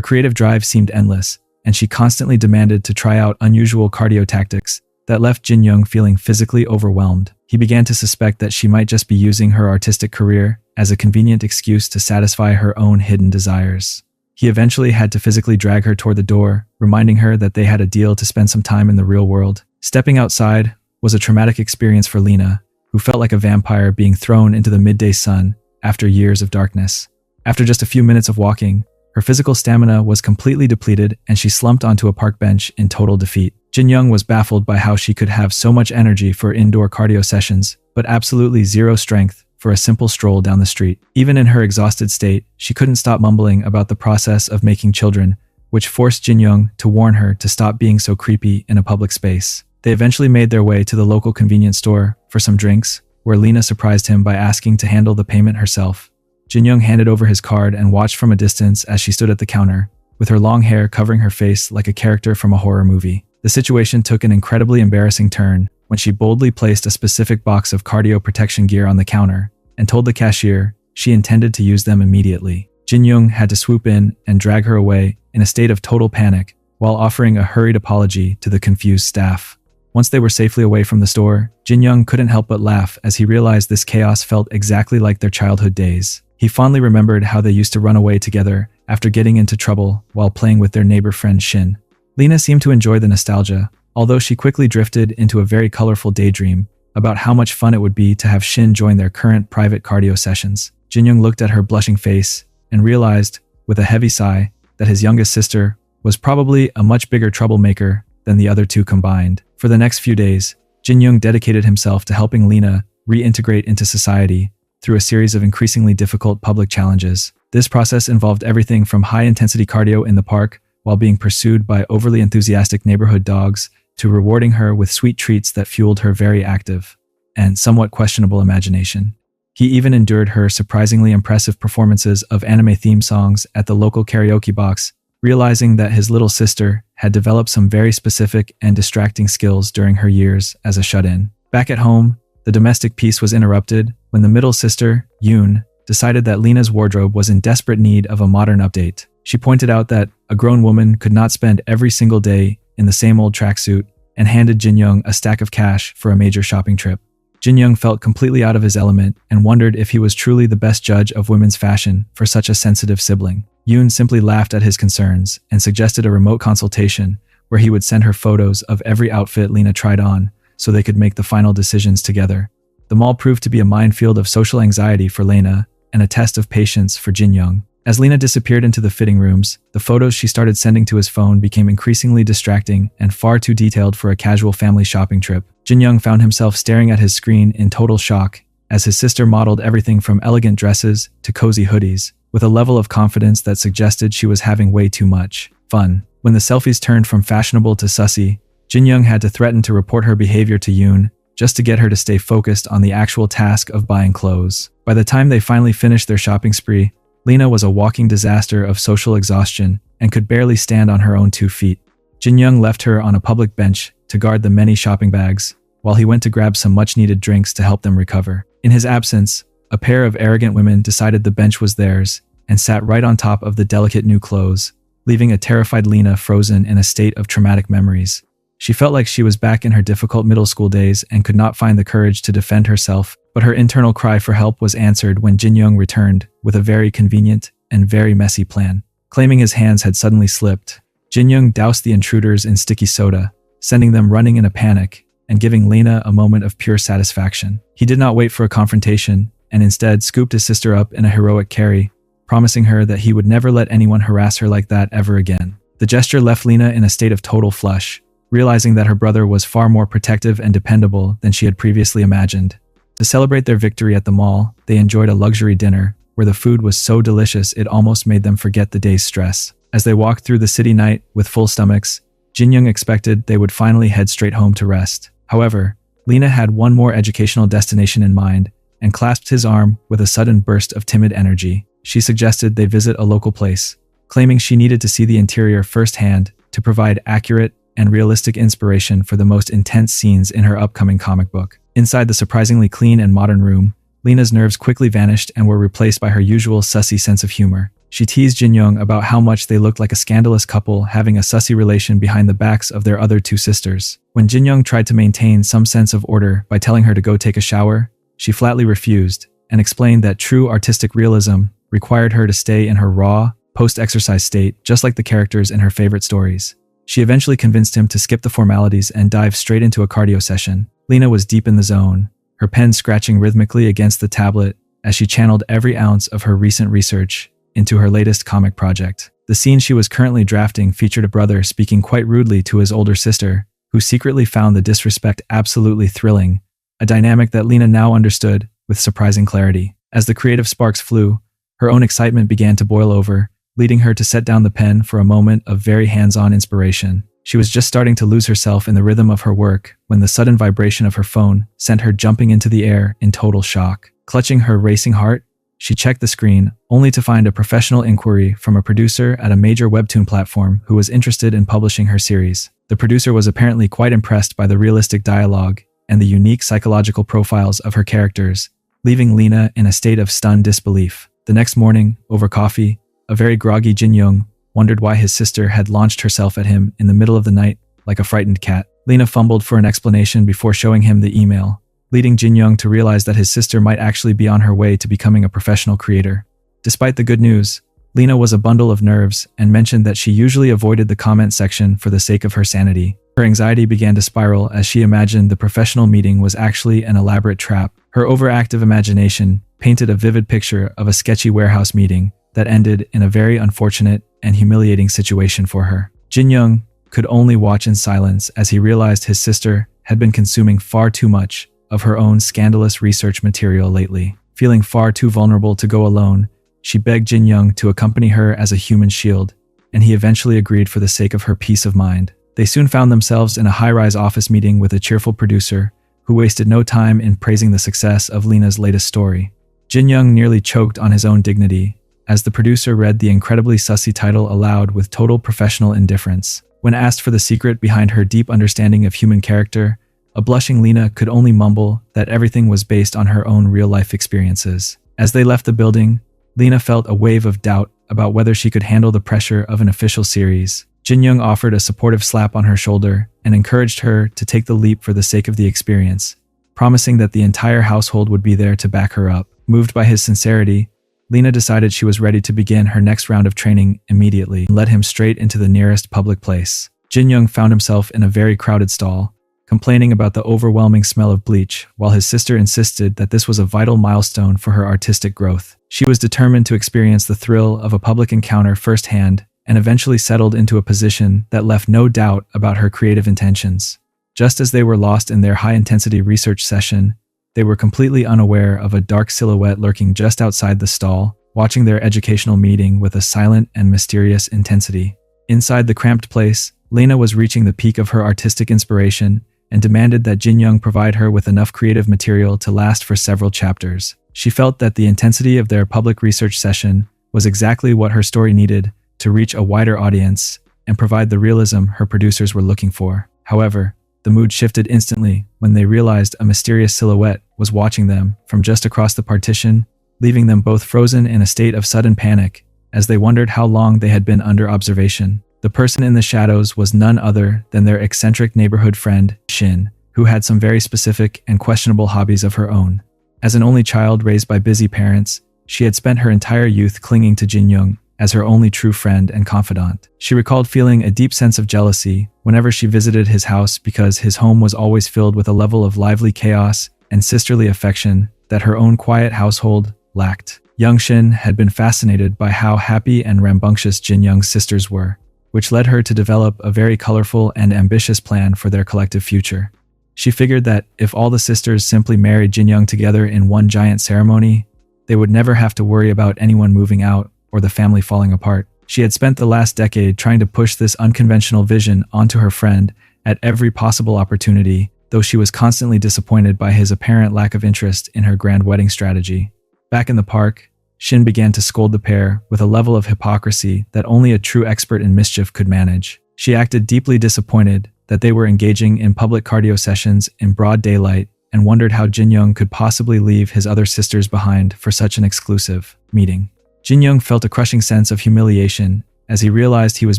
creative drive seemed endless, and she constantly demanded to try out unusual cardio tactics that left Jinyong feeling physically overwhelmed. He began to suspect that she might just be using her artistic career as a convenient excuse to satisfy her own hidden desires. He eventually had to physically drag her toward the door, reminding her that they had a deal to spend some time in the real world. Stepping outside was a traumatic experience for Lena, who felt like a vampire being thrown into the midday sun after years of darkness. After just a few minutes of walking, her physical stamina was completely depleted and she slumped onto a park bench in total defeat. Jinyong was baffled by how she could have so much energy for indoor cardio sessions, but absolutely zero strength for a simple stroll down the street. Even in her exhausted state, she couldn't stop mumbling about the process of making children, which forced Jinyong to warn her to stop being so creepy in a public space. They eventually made their way to the local convenience store for some drinks, where Lena surprised him by asking to handle the payment herself. Jinyong handed over his card and watched from a distance as she stood at the counter, with her long hair covering her face like a character from a horror movie. The situation took an incredibly embarrassing turn when she boldly placed a specific box of cardio protection gear on the counter and told the cashier she intended to use them immediately. Jinyong had to swoop in and drag her away in a state of total panic while offering a hurried apology to the confused staff. Once they were safely away from the store, Jinyong couldn't help but laugh as he realized this chaos felt exactly like their childhood days. He fondly remembered how they used to run away together after getting into trouble while playing with their neighbor friend Shin. Lena seemed to enjoy the nostalgia, although she quickly drifted into a very colorful daydream about how much fun it would be to have Shin join their current private cardio sessions. Jinyong looked at her blushing face and realized, with a heavy sigh, that his youngest sister was probably a much bigger troublemaker than the other two combined. For the next few days, Jinyong dedicated himself to helping Lena reintegrate into society through a series of increasingly difficult public challenges. This process involved everything from high-intensity cardio in the park while being pursued by overly enthusiastic neighborhood dogs to rewarding her with sweet treats that fueled her very active and somewhat questionable imagination. He even endured her surprisingly impressive performances of anime theme songs at the local karaoke box, realizing that his little sister had developed some very specific and distracting skills during her years as a shut-in. Back at home, the domestic peace was interrupted when the middle sister, Yoon, decided that Lena's wardrobe was in desperate need of a modern update. She pointed out that a grown woman could not spend every single day in the same old tracksuit and handed Jinyong a stack of cash for a major shopping trip. Jinyong felt completely out of his element and wondered if he was truly the best judge of women's fashion for such a sensitive sibling. Yoon simply laughed at his concerns and suggested a remote consultation where he would send her photos of every outfit Lena tried on so they could make the final decisions together. The mall proved to be a minefield of social anxiety for Lena and a test of patience for Jinyong. As Lena disappeared into the fitting rooms, the photos she started sending to his phone became increasingly distracting and far too detailed for a casual family shopping trip. Jinyong found himself staring at his screen in total shock as his sister modeled everything from elegant dresses to cozy hoodies, with a level of confidence that suggested she was having way too much fun. When the selfies turned from fashionable to sussy, Jinyong had to threaten to report her behavior to Yoon just to get her to stay focused on the actual task of buying clothes. By the time they finally finished their shopping spree, Lena was a walking disaster of social exhaustion and could barely stand on her own 2 feet. Jinyong left her on a public bench to guard the many shopping bags, while he went to grab some much-needed drinks to help them recover. In his absence, a pair of arrogant women decided the bench was theirs and sat right on top of the delicate new clothes, leaving a terrified Lena frozen in a state of traumatic memories. She felt like she was back in her difficult middle school days and could not find the courage to defend herself, but her internal cry for help was answered when Jinyong returned with a very convenient and very messy plan. Claiming his hands had suddenly slipped, Jinyong doused the intruders in sticky soda, sending them running in a panic and giving Lena a moment of pure satisfaction. He did not wait for a confrontation and instead scooped his sister up in a heroic carry, promising her that he would never let anyone harass her like that ever again. The gesture left Lena in a state of total flush, realizing that her brother was far more protective and dependable than she had previously imagined. To celebrate their victory at the mall, they enjoyed a luxury dinner where the food was so delicious it almost made them forget the day's stress. As they walked through the city night with full stomachs, Jinyong expected they would finally head straight home to rest. However, Lena had one more educational destination in mind, and clasped his arm with a sudden burst of timid energy. She suggested they visit a local place, claiming she needed to see the interior firsthand to provide accurate and realistic inspiration for the most intense scenes in her upcoming comic book. Inside the surprisingly clean and modern room, Lena's nerves quickly vanished and were replaced by her usual sussy sense of humor. She teased Jinyong about how much they looked like a scandalous couple having a sussy relation behind the backs of their other two sisters. When Jinyong tried to maintain some sense of order by telling her to go take a shower, she flatly refused and explained that true artistic realism required her to stay in her raw, post-exercise state, just like the characters in her favorite stories. She eventually convinced him to skip the formalities and dive straight into a cardio session. Lena was deep in the zone, her pen scratching rhythmically against the tablet as she channeled every ounce of her recent research into her latest comic project. The scene she was currently drafting featured a brother speaking quite rudely to his older sister, who secretly found the disrespect absolutely thrilling, a dynamic that Lena now understood with surprising clarity. As the creative sparks flew, her own excitement began to boil over, leading her to set down the pen for a moment of very hands-on inspiration. She was just starting to lose herself in the rhythm of her work when the sudden vibration of her phone sent her jumping into the air in total shock. Clutching her racing heart, she checked the screen, only to find a professional inquiry from a producer at a major webtoon platform who was interested in publishing her series. The producer was apparently quite impressed by the realistic dialogue and the unique psychological profiles of her characters, leaving Lena in a state of stunned disbelief. The next morning, over coffee, a very groggy Jinyong wondered why his sister had launched herself at him in the middle of the night like a frightened cat. Lena fumbled for an explanation before showing him the email, leading Jinyong to realize that his sister might actually be on her way to becoming a professional creator. Despite the good news, Lena was a bundle of nerves and mentioned that she usually avoided the comment section for the sake of her sanity. Her anxiety began to spiral as she imagined the professional meeting was actually an elaborate trap. Her overactive imagination painted a vivid picture of a sketchy warehouse meeting that ended in a very unfortunate and humiliating situation for her. Jinyong could only watch in silence as he realized his sister had been consuming far too much of her own scandalous research material lately. Feeling far too vulnerable to go alone, she begged Jinyong to accompany her as a human shield, and he eventually agreed for the sake of her peace of mind. They soon found themselves in a high-rise office meeting with a cheerful producer who wasted no time in praising the success of Lena's latest story. Jinyong nearly choked on his own dignity as the producer read the incredibly sussy title aloud with total professional indifference. When asked for the secret behind her deep understanding of human character, a blushing Lena could only mumble that everything was based on her own real-life experiences. As they left the building, Lena felt a wave of doubt about whether she could handle the pressure of an official series. Jinyong offered a supportive slap on her shoulder and encouraged her to take the leap for the sake of the experience, promising that the entire household would be there to back her up. Moved by his sincerity, Lena decided she was ready to begin her next round of training immediately and led him straight into the nearest public place. Jinyong found himself in a very crowded stall, complaining about the overwhelming smell of bleach, while his sister insisted that this was a vital milestone for her artistic growth. She was determined to experience the thrill of a public encounter firsthand and eventually settled into a position that left no doubt about her creative intentions. Just as they were lost in their high-intensity research session, they were completely unaware of a dark silhouette lurking just outside the stall, watching their educational meeting with a silent and mysterious intensity. Inside the cramped place, Lena was reaching the peak of her artistic inspiration and demanded that Jinyong provide her with enough creative material to last for several chapters. She felt that the intensity of their public research session was exactly what her story needed to reach a wider audience and provide the realism her producers were looking for. However, the mood shifted instantly when they realized a mysterious silhouette was watching them from just across the partition, leaving them both frozen in a state of sudden panic as they wondered how long they had been under observation. The person in the shadows was none other than their eccentric neighborhood friend, Shin, who had some very specific and questionable hobbies of her own. As an only child raised by busy parents, she had spent her entire youth clinging to Jinyong as her only true friend and confidant. She recalled feeling a deep sense of jealousy whenever she visited his house because his home was always filled with a level of lively chaos and sisterly affection that her own quiet household lacked. Young Shin had been fascinated by how happy and rambunctious Jinyong's sisters were, which led her to develop a very colorful and ambitious plan for their collective future. She figured that if all the sisters simply married Jinyong together in one giant ceremony, they would never have to worry about anyone moving out or the family falling apart. She had spent the last decade trying to push this unconventional vision onto her friend at every possible opportunity, though she was constantly disappointed by his apparent lack of interest in her grand wedding strategy. Back in the park, Shin began to scold the pair with a level of hypocrisy that only a true expert in mischief could manage. She acted deeply disappointed that they were engaging in public cardio sessions in broad daylight and wondered how Jinyong could possibly leave his other sisters behind for such an exclusive meeting. Jinyong felt a crushing sense of humiliation as he realized he was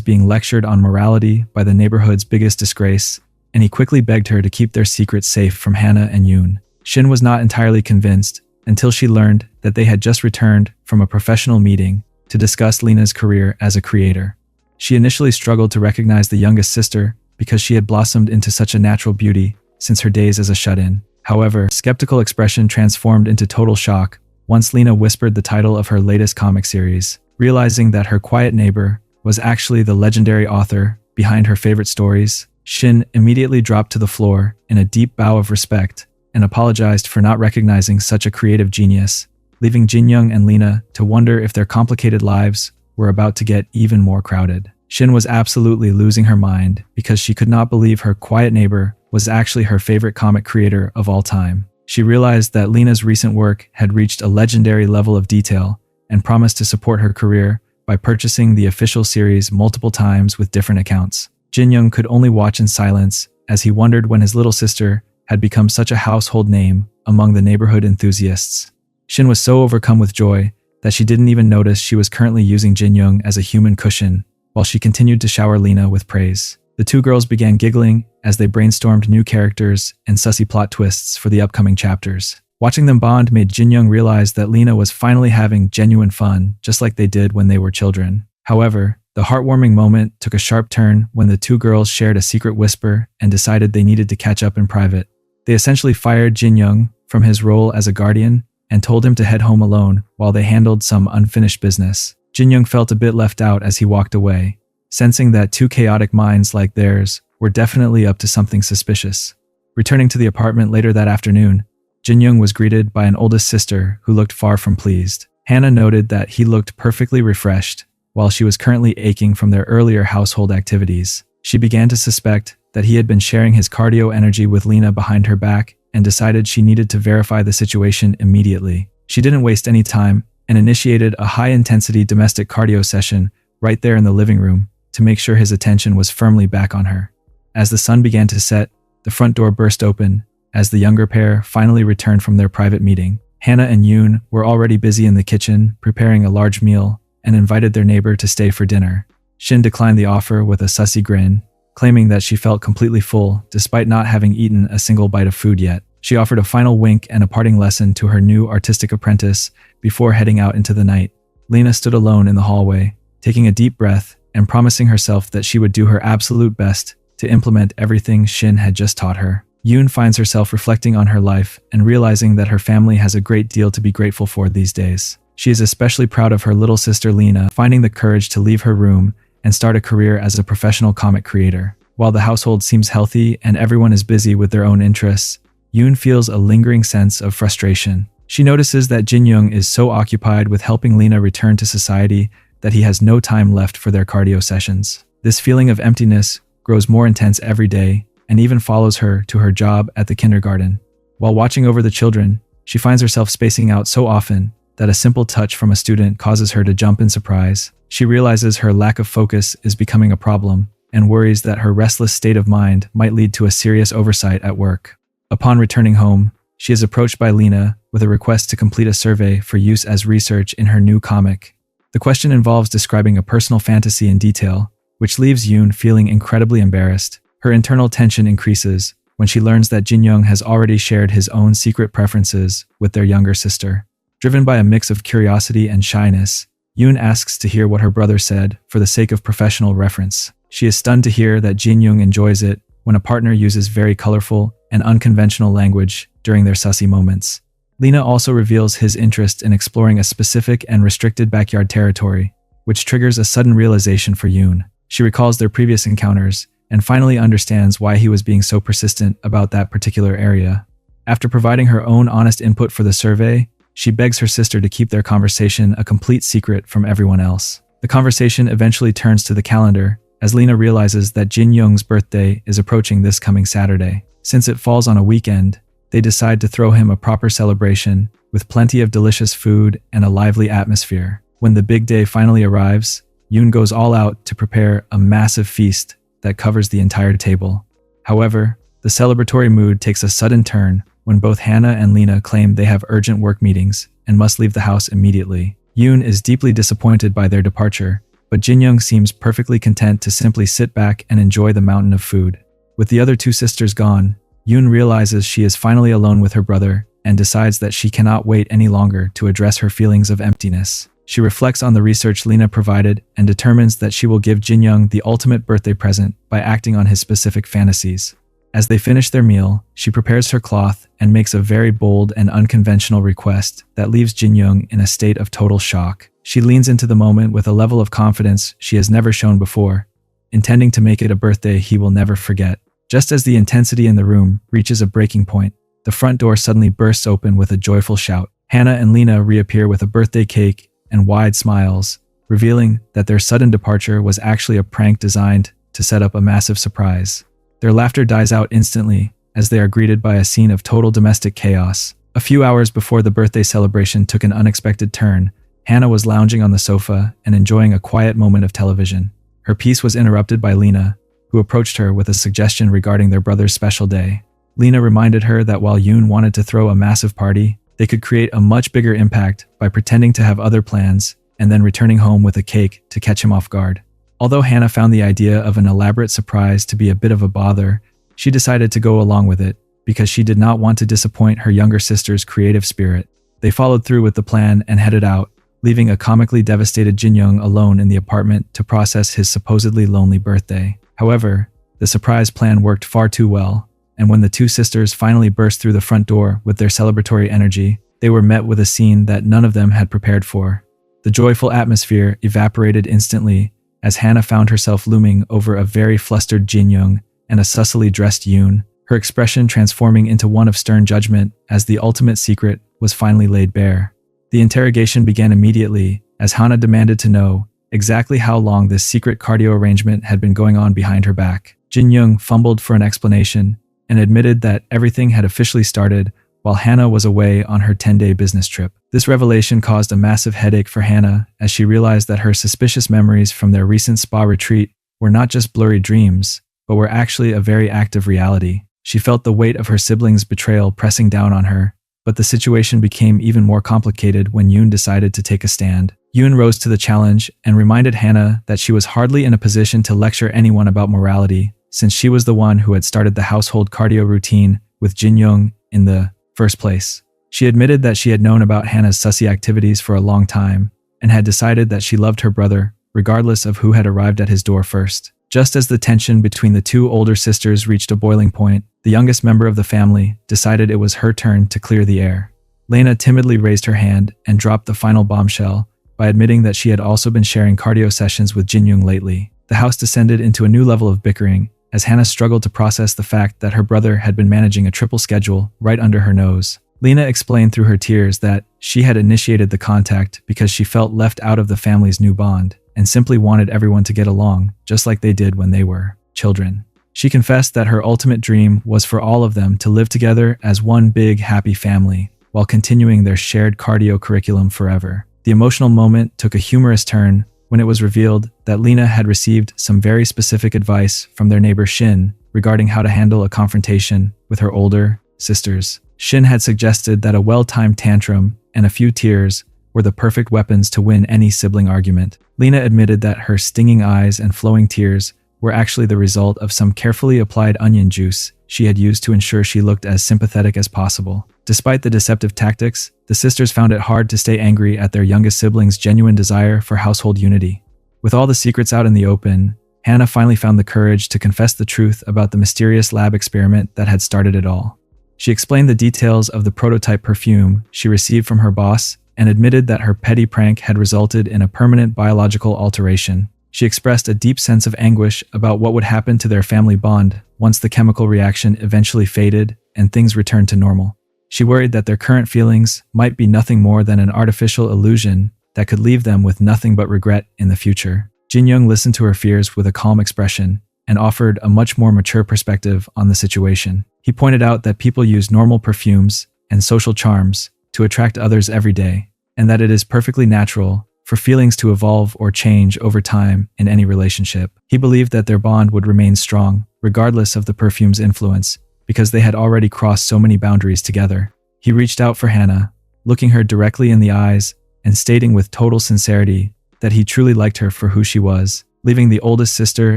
being lectured on morality by the neighborhood's biggest disgrace, and he quickly begged her to keep their secret safe from Hannah and Yoon. Shin was not entirely convinced until she learned that they had just returned from a professional meeting to discuss Lena's career as a creator. She initially struggled to recognize the youngest sister because she had blossomed into such a natural beauty since her days as a shut-in. However, skeptical expression transformed into total shock once Lena whispered the title of her latest comic series. Realizing that her quiet neighbor was actually the legendary author behind her favorite stories, Shin immediately dropped to the floor in a deep bow of respect and apologized for not recognizing such a creative genius, leaving Jinyong and Lena to wonder if their complicated lives were about to get even more crowded. Shin was absolutely losing her mind because she could not believe her quiet neighbor was actually her favorite comic creator of all time. She realized that Lena's recent work had reached a legendary level of detail and promised to support her career by purchasing the official series multiple times with different accounts. Jinyong could only watch in silence as he wondered when his little sister had become such a household name among the neighborhood enthusiasts. Shin was so overcome with joy that she didn't even notice she was currently using Jinyong as a human cushion while she continued to shower Lena with praise. The two girls began giggling as they brainstormed new characters and sussy plot twists for the upcoming chapters. Watching them bond made Jinyong realize that Lena was finally having genuine fun, just like they did when they were children. However, the heartwarming moment took a sharp turn when the two girls shared a secret whisper and decided they needed to catch up in private. They essentially fired Jinyong from his role as a guardian and told him to head home alone while they handled some unfinished business. Jinyong felt a bit left out as he walked away, sensing that two chaotic minds like theirs were definitely up to something suspicious. Returning to the apartment later that afternoon, Jinyong was greeted by an oldest sister who looked far from pleased. Hannah noted that he looked perfectly refreshed, while she was currently aching from their earlier household activities. She began to suspect that he had been sharing his cardio energy with Lena behind her back and decided she needed to verify the situation immediately. She didn't waste any time and initiated a high-intensity domestic cardio session right there in the living room to make sure his attention was firmly back on her. As the sun began to set, the front door burst open as the younger pair finally returned from their private meeting. Hannah and Yoon were already busy in the kitchen preparing a large meal and invited their neighbor to stay for dinner. Shin declined the offer with a sussy grin, claiming that she felt completely full despite not having eaten a single bite of food yet. She offered a final wink and a parting lesson to her new artistic apprentice before heading out into the night. Lena stood alone in the hallway, taking a deep breath and promising herself that she would do her absolute best to implement everything Shin had just taught her. Yoon finds herself reflecting on her life and realizing that her family has a great deal to be grateful for these days. She is especially proud of her little sister Lena finding the courage to leave her room and start a career as a professional comic creator. While the household seems healthy and everyone is busy with their own interests, Yoon feels a lingering sense of frustration. She notices that Jinyong is so occupied with helping Lena return to society that he has no time left for their cardio sessions. This feeling of emptiness grows more intense every day and even follows her to her job at the kindergarten. While watching over the children, she finds herself spacing out so often that a simple touch from a student causes her to jump in surprise. She realizes her lack of focus is becoming a problem and worries that her restless state of mind might lead to a serious oversight at work. Upon returning home, she is approached by Lena with a request to complete a survey for use as research in her new comic. The question involves describing a personal fantasy in detail, which leaves Yoon feeling incredibly embarrassed. Her internal tension increases when she learns that Jinyong has already shared his own secret preferences with their younger sister. Driven by a mix of curiosity and shyness, Yoon asks to hear what her brother said for the sake of professional reference. She is stunned to hear that Jinyong enjoys it when a partner uses very colorful and unconventional language during their sussy moments. Lena also reveals his interest in exploring a specific and restricted backyard territory, which triggers a sudden realization for Yoon. She recalls their previous encounters and finally understands why he was being so persistent about that particular area. After providing her own honest input for the survey, she begs her sister to keep their conversation a complete secret from everyone else. The conversation eventually turns to the calendar as Lena realizes that Jinyong's birthday is approaching this coming Saturday. Since it falls on a weekend, they decide to throw him a proper celebration with plenty of delicious food and a lively atmosphere. When the big day finally arrives, Yoon goes all out to prepare a massive feast that covers the entire table. However, the celebratory mood takes a sudden turn when both Hannah and Lena claim they have urgent work meetings and must leave the house immediately. Yoon is deeply disappointed by their departure, but Jinyong seems perfectly content to simply sit back and enjoy the mountain of food. With the other two sisters gone, Yoon realizes she is finally alone with her brother and decides that she cannot wait any longer to address her feelings of emptiness. She reflects on the research Lena provided and determines that she will give Jinyong the ultimate birthday present by acting on his specific fantasies. As they finish their meal, she prepares her cloth and makes a very bold and unconventional request that leaves Jinyong in a state of total shock. She leans into the moment with a level of confidence she has never shown before, intending to make it a birthday he will never forget. Just as the intensity in the room reaches a breaking point, the front door suddenly bursts open with a joyful shout. Hannah and Lena reappear with a birthday cake and wide smiles, revealing that their sudden departure was actually a prank designed to set up a massive surprise. Their laughter dies out instantly as they are greeted by a scene of total domestic chaos. A few hours before the birthday celebration took an unexpected turn, Hannah was lounging on the sofa and enjoying a quiet moment of television. Her peace was interrupted by Lena, who approached her with a suggestion regarding their brother's special day. Lena reminded her that while Yoon wanted to throw a massive party, they could create a much bigger impact by pretending to have other plans and then returning home with a cake to catch him off guard. Although Hannah found the idea of an elaborate surprise to be a bit of a bother, she decided to go along with it because she did not want to disappoint her younger sister's creative spirit. They followed through with the plan and headed out, leaving a comically devastated Jinyong alone in the apartment to process his supposedly lonely birthday. However, the surprise plan worked far too well, and when the two sisters finally burst through the front door with their celebratory energy, they were met with a scene that none of them had prepared for. The joyful atmosphere evaporated instantly as Hannah found herself looming over a very flustered Jinyong and a sussily dressed Yoon, her expression transforming into one of stern judgment as the ultimate secret was finally laid bare. The interrogation began immediately as Hannah demanded to know exactly how long this secret cardio arrangement had been going on behind her back. Jinyong fumbled for an explanation and admitted that everything had officially started while Hannah was away on her 10-day business trip. This revelation caused a massive headache for Hannah as she realized that her suspicious memories from their recent spa retreat were not just blurry dreams, but were actually a very active reality. She felt the weight of her siblings' betrayal pressing down on her, but the situation became even more complicated when Yoon decided to take a stand. Yoon rose to the challenge and reminded Hannah that she was hardly in a position to lecture anyone about morality, since she was the one who had started the household cardio routine with Jinyong in the first place. She admitted that she had known about Hannah's sussy activities for a long time and had decided that she loved her brother, regardless of who had arrived at his door first. Just as the tension between the two older sisters reached a boiling point, the youngest member of the family decided it was her turn to clear the air. Lena timidly raised her hand and dropped the final bombshell by admitting that she had also been sharing cardio sessions with Jinyong lately. The house descended into a new level of bickering as Hannah struggled to process the fact that her brother had been managing a triple schedule right under her nose. Lena explained through her tears that she had initiated the contact because she felt left out of the family's new bond and simply wanted everyone to get along, just like they did when they were children. She confessed that her ultimate dream was for all of them to live together as one big, happy family, while continuing their shared cardio curriculum forever. The emotional moment took a humorous turn when it was revealed that Lena had received some very specific advice from their neighbor Shin regarding how to handle a confrontation with her older sisters. Shin had suggested that a well-timed tantrum and a few tears were the perfect weapons to win any sibling argument. Lena admitted that her stinging eyes and flowing tears were actually the result of some carefully applied onion juice she had used to ensure she looked as sympathetic as possible. Despite the deceptive tactics, the sisters found it hard to stay angry at their youngest sibling's genuine desire for household unity. With all the secrets out in the open, Hannah finally found the courage to confess the truth about the mysterious lab experiment that had started it all. She explained the details of the prototype perfume she received from her boss and admitted that her petty prank had resulted in a permanent biological alteration. She expressed a deep sense of anguish about what would happen to their family bond once the chemical reaction eventually faded and things returned to normal. She worried that their current feelings might be nothing more than an artificial illusion that could leave them with nothing but regret in the future. Jinyong listened to her fears with a calm expression and offered a much more mature perspective on the situation. He pointed out that people use normal perfumes and social charms to attract others every day, and that it is perfectly natural for feelings to evolve or change over time in any relationship. He believed that their bond would remain strong, regardless of the perfume's influence, because they had already crossed so many boundaries together. He reached out for Hannah, looking her directly in the eyes and stating with total sincerity that he truly liked her for who she was, leaving the oldest sister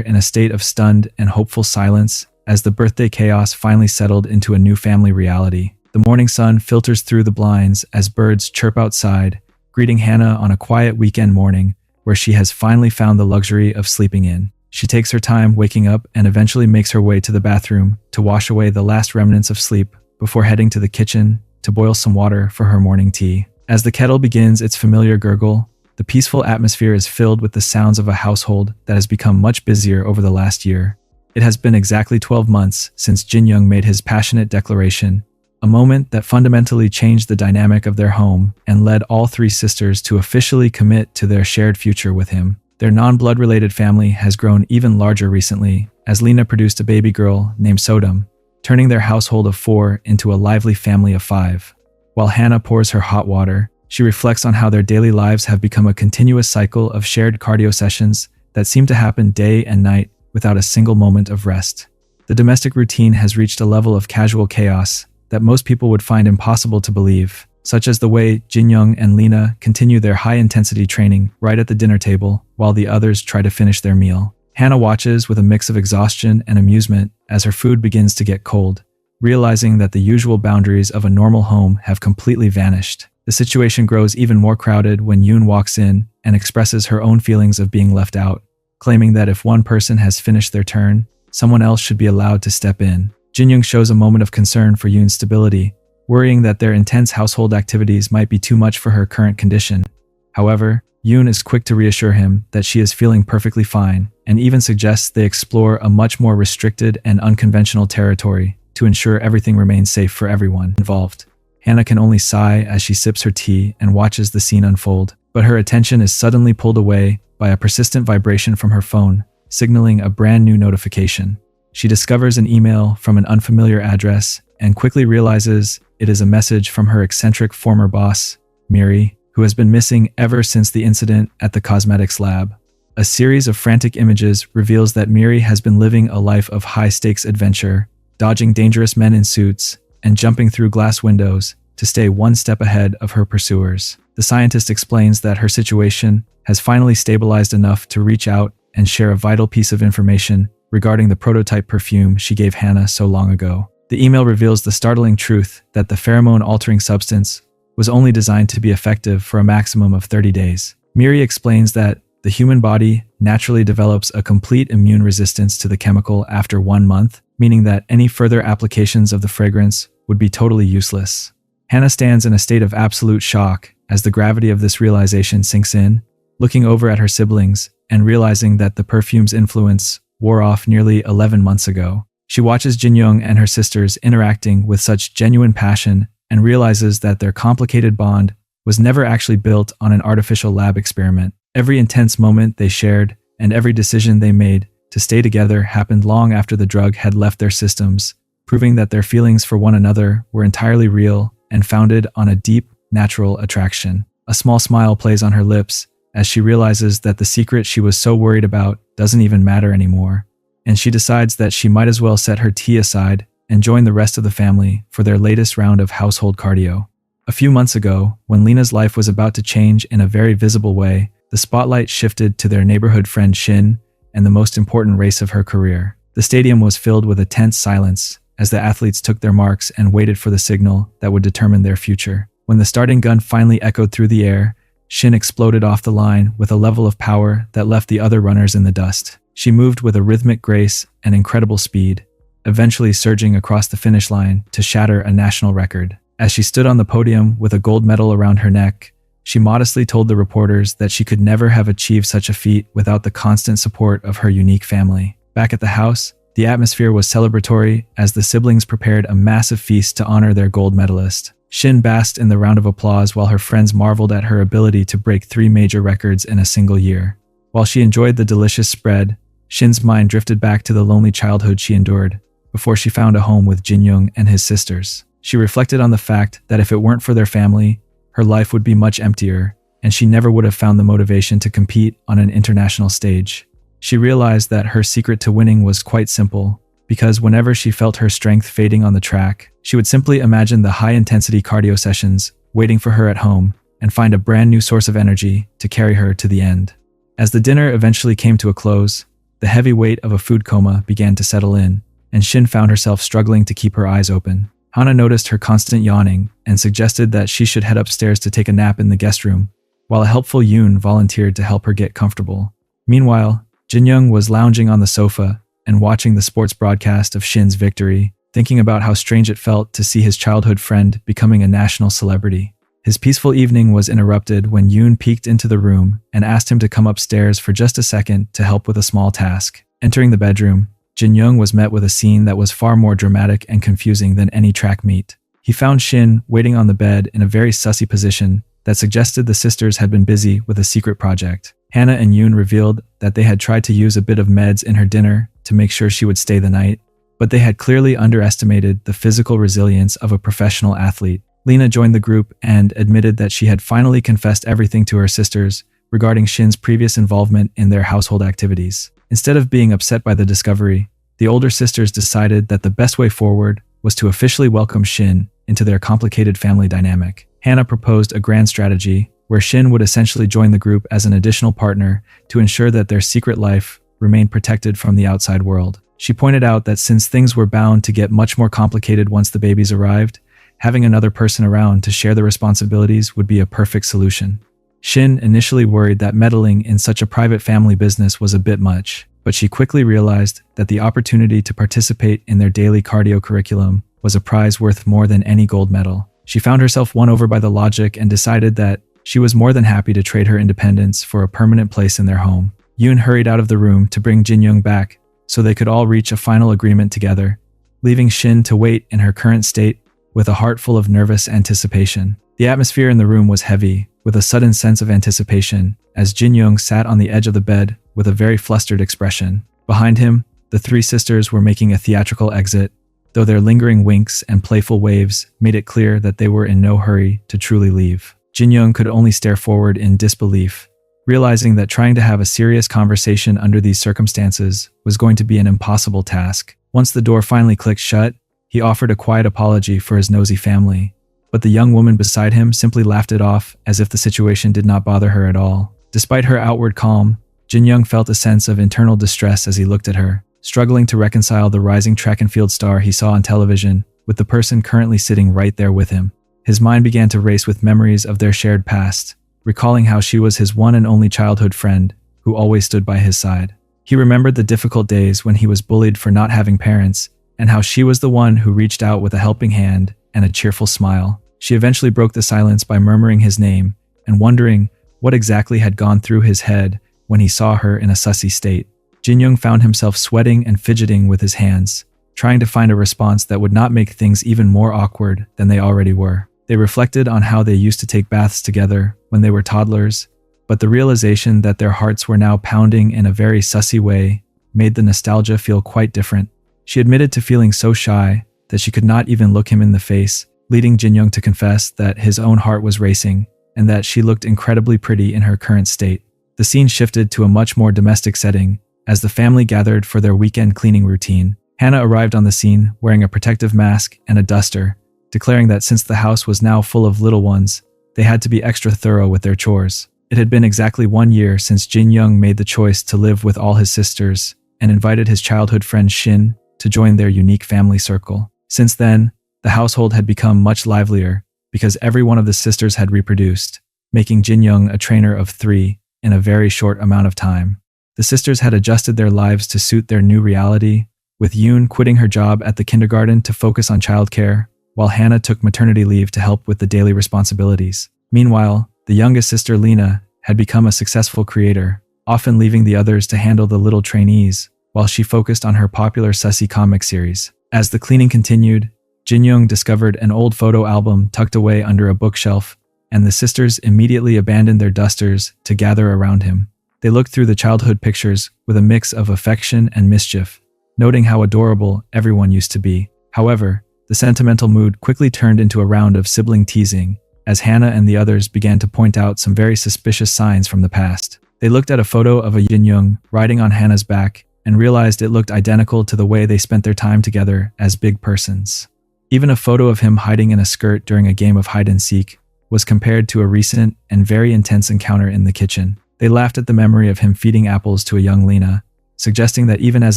in a state of stunned and hopeful silence as the birthday chaos finally settled into a new family reality. The morning sun filters through the blinds as birds chirp outside, greeting Hannah on a quiet weekend morning where she has finally found the luxury of sleeping in. She takes her time waking up and eventually makes her way to the bathroom to wash away the last remnants of sleep before heading to the kitchen to boil some water for her morning tea. As the kettle begins its familiar gurgle, the peaceful atmosphere is filled with the sounds of a household that has become much busier over the last year. It has been exactly 12 months since Jinyong made his passionate declaration, a moment that fundamentally changed the dynamic of their home and led all three sisters to officially commit to their shared future with him. Their non-blood related family has grown even larger recently, as Lena produced a baby girl named Sodom, turning their household of 4 into a lively family of 5. While Hannah pours her hot water, she reflects on how their daily lives have become a continuous cycle of shared cardio sessions that seem to happen day and night without a single moment of rest. The domestic routine has reached a level of casual chaos that most people would find impossible to believe, such as the way Jinyong and Lena continue their high-intensity training right at the dinner table while the others try to finish their meal. Hannah watches with a mix of exhaustion and amusement as her food begins to get cold, realizing that the usual boundaries of a normal home have completely vanished. The situation grows even more crowded when Yoon walks in and expresses her own feelings of being left out, claiming that if one person has finished their turn, someone else should be allowed to step in. Jinyong shows a moment of concern for Yoon's stability, worrying that their intense household activities might be too much for her current condition. However, Yoon is quick to reassure him that she is feeling perfectly fine, and even suggests they explore a much more restricted and unconventional territory to ensure everything remains safe for everyone involved. Hannah can only sigh as she sips her tea and watches the scene unfold, but her attention is suddenly pulled away by a persistent vibration from her phone, signaling a brand new notification. She discovers an email from an unfamiliar address and quickly realizes it is a message from her eccentric former boss, Miri, who has been missing ever since the incident at the cosmetics lab. A series of frantic images reveals that Miri has been living a life of high-stakes adventure, dodging dangerous men in suits and jumping through glass windows to stay one step ahead of her pursuers. The scientist explains that her situation has finally stabilized enough to reach out and share a vital piece of information regarding the prototype perfume she gave Hannah so long ago. The email reveals the startling truth that the pheromone-altering substance was only designed to be effective for a maximum of 30 days. Miri explains that the human body naturally develops a complete immune resistance to the chemical after 1 month, meaning that any further applications of the fragrance would be totally useless. Hannah stands in a state of absolute shock as the gravity of this realization sinks in, looking over at her siblings and realizing that the perfume's influence wore off nearly 11 months ago. She watches Jinyong and her sisters interacting with such genuine passion and realizes that their complicated bond was never actually built on an artificial lab experiment. Every intense moment they shared and every decision they made to stay together happened long after the drug had left their systems, proving that their feelings for one another were entirely real and founded on a deep, natural attraction. A small smile plays on her lips as she realizes that the secret she was so worried about doesn't even matter anymore, and she decides that she might as well set her tea aside and join the rest of the family for their latest round of household cardio. A few months ago, when Lena's life was about to change in a very visible way, the spotlight shifted to their neighborhood friend Shin and the most important race of her career. The stadium was filled with a tense silence as the athletes took their marks and waited for the signal that would determine their future. When the starting gun finally echoed through the air, Shin exploded off the line with a level of power that left the other runners in the dust. She moved with a rhythmic grace and incredible speed, eventually surging across the finish line to shatter a national record. As she stood on the podium with a gold medal around her neck, she modestly told the reporters that she could never have achieved such a feat without the constant support of her unique family. Back at the house, the atmosphere was celebratory as the siblings prepared a massive feast to honor their gold medalist. Shin basked in the round of applause while her friends marveled at her ability to break 3 major records in a single year. While she enjoyed the delicious spread, Shin's mind drifted back to the lonely childhood she endured, before she found a home with Jinyong and his sisters. She reflected on the fact that if it weren't for their family, her life would be much emptier, and she never would have found the motivation to compete on an international stage. She realized that her secret to winning was quite simple, because whenever she felt her strength fading on the track, she would simply imagine the high-intensity cardio sessions waiting for her at home and find a brand new source of energy to carry her to the end. As the dinner eventually came to a close, the heavy weight of a food coma began to settle in, and Shin found herself struggling to keep her eyes open. Hana noticed her constant yawning and suggested that she should head upstairs to take a nap in the guest room, while a helpful Yoon volunteered to help her get comfortable. Meanwhile, Jinyong was lounging on the sofa and watching the sports broadcast of Shin's victory, thinking about how strange it felt to see his childhood friend becoming a national celebrity. His peaceful evening was interrupted when Yoon peeked into the room and asked him to come upstairs for just a second to help with a small task. Entering the bedroom, Jinyong was met with a scene that was far more dramatic and confusing than any track meet. He found Shin waiting on the bed in a very sussy position that suggested the sisters had been busy with a secret project. Hana and Yoon revealed that they had tried to use a bit of meds in her dinner to make sure she would stay the night, but they had clearly underestimated the physical resilience of a professional athlete. Lena joined the group and admitted that she had finally confessed everything to her sisters regarding Shin's previous involvement in their household activities. Instead of being upset by the discovery, the older sisters decided that the best way forward was to officially welcome Shin into their complicated family dynamic. Hana proposed a grand strategy where Shin would essentially join the group as an additional partner to ensure that their secret life remained protected from the outside world. She pointed out that since things were bound to get much more complicated once the babies arrived, having another person around to share the responsibilities would be a perfect solution. Shin initially worried that meddling in such a private family business was a bit much, but she quickly realized that the opportunity to participate in their daily cardio curriculum was a prize worth more than any gold medal. She found herself won over by the logic and decided that she was more than happy to trade her independence for a permanent place in their home. Yoon hurried out of the room to bring Jinyong back so they could all reach a final agreement together, leaving Shin to wait in her current state with a heart full of nervous anticipation. The atmosphere in the room was heavy, with a sudden sense of anticipation, as Jinyong sat on the edge of the bed with a very flustered expression. Behind him, the three sisters were making a theatrical exit, though their lingering winks and playful waves made it clear that they were in no hurry to truly leave. Jinyong could only stare forward in disbelief, realizing that trying to have a serious conversation under these circumstances was going to be an impossible task. Once the door finally clicked shut, he offered a quiet apology for his nosy family, but the young woman beside him simply laughed it off as if the situation did not bother her at all. Despite her outward calm, Jinyong felt a sense of internal distress as he looked at her, struggling to reconcile the rising track and field star he saw on television with the person currently sitting right there with him. His mind began to race with memories of their shared past, recalling how she was his one and only childhood friend who always stood by his side. He remembered the difficult days when he was bullied for not having parents, and how she was the one who reached out with a helping hand and a cheerful smile. She eventually broke the silence by murmuring his name and wondering what exactly had gone through his head when he saw her in a sussy state. Jinyong found himself sweating and fidgeting with his hands, trying to find a response that would not make things even more awkward than they already were. They reflected on how they used to take baths together when they were toddlers, but the realization that their hearts were now pounding in a very sussy way made the nostalgia feel quite different. She admitted to feeling so shy that she could not even look him in the face, leading Jinyong to confess that his own heart was racing and that she looked incredibly pretty in her current state. The scene shifted to a much more domestic setting as the family gathered for their weekend cleaning routine. Hana arrived on the scene wearing a protective mask and a duster, declaring that since the house was now full of little ones, they had to be extra thorough with their chores. It had been exactly 1 year since Jinyong made the choice to live with all his sisters and invited his childhood friend Shin to join their unique family circle. Since then, the household had become much livelier because every one of the sisters had reproduced, making Jinyong a trainer of 3 in a very short amount of time. The sisters had adjusted their lives to suit their new reality, with Yoon quitting her job at the kindergarten to focus on childcare, while Hana took maternity leave to help with the daily responsibilities. Meanwhile, the youngest sister Lena had become a successful creator, often leaving the others to handle the little trainees, while she focused on her popular sussy comic series. As the cleaning continued, Jinyong discovered an old photo album tucked away under a bookshelf, and the sisters immediately abandoned their dusters to gather around him. They looked through the childhood pictures with a mix of affection and mischief, noting how adorable everyone used to be. However, the sentimental mood quickly turned into a round of sibling teasing, as Hannah and the others began to point out some very suspicious signs from the past. They looked at a photo of a Jinyong riding on Hannah's back and realized it looked identical to the way they spent their time together as big persons. Even a photo of him hiding in a skirt during a game of hide-and-seek was compared to a recent and very intense encounter in the kitchen. They laughed at the memory of him feeding apples to a young Lena, suggesting that even as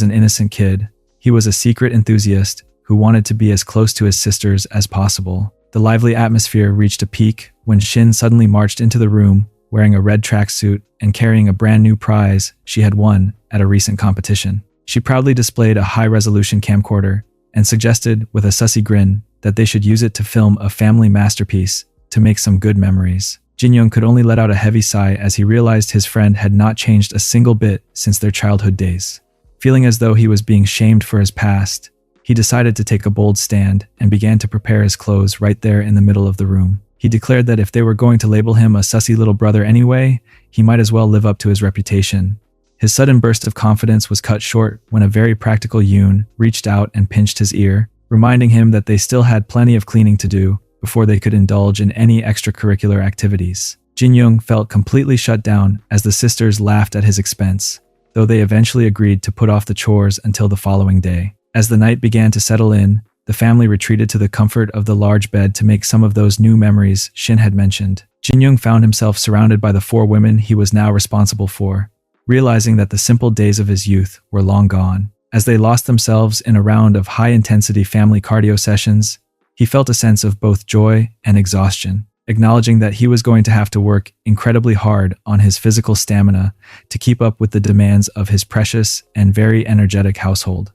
an innocent kid, he was a secret enthusiast who wanted to be as close to his sisters as possible. The lively atmosphere reached a peak when Shin suddenly marched into the room wearing a red tracksuit and carrying a brand new prize she had won at a recent competition. She proudly displayed a high-resolution camcorder and suggested with a sussy grin that they should use it to film a family masterpiece to make some good memories. Jinyong could only let out a heavy sigh as he realized his friend had not changed a single bit since their childhood days. Feeling as though he was being shamed for his past, he decided to take a bold stand and began to prepare his clothes right there in the middle of the room. He declared that if they were going to label him a sussy little brother anyway, he might as well live up to his reputation. His sudden burst of confidence was cut short when a very practical Yoon reached out and pinched his ear, reminding him that they still had plenty of cleaning to do before they could indulge in any extracurricular activities. Jinyong felt completely shut down as the sisters laughed at his expense, though they eventually agreed to put off the chores until the following day. As the night began to settle in, the family retreated to the comfort of the large bed to make some of those new memories Shin had mentioned. Jinyong found himself surrounded by the 4 women he was now responsible for, realizing that the simple days of his youth were long gone. As they lost themselves in a round of high-intensity family cardio sessions, he felt a sense of both joy and exhaustion, acknowledging that he was going to have to work incredibly hard on his physical stamina to keep up with the demands of his precious and very energetic household.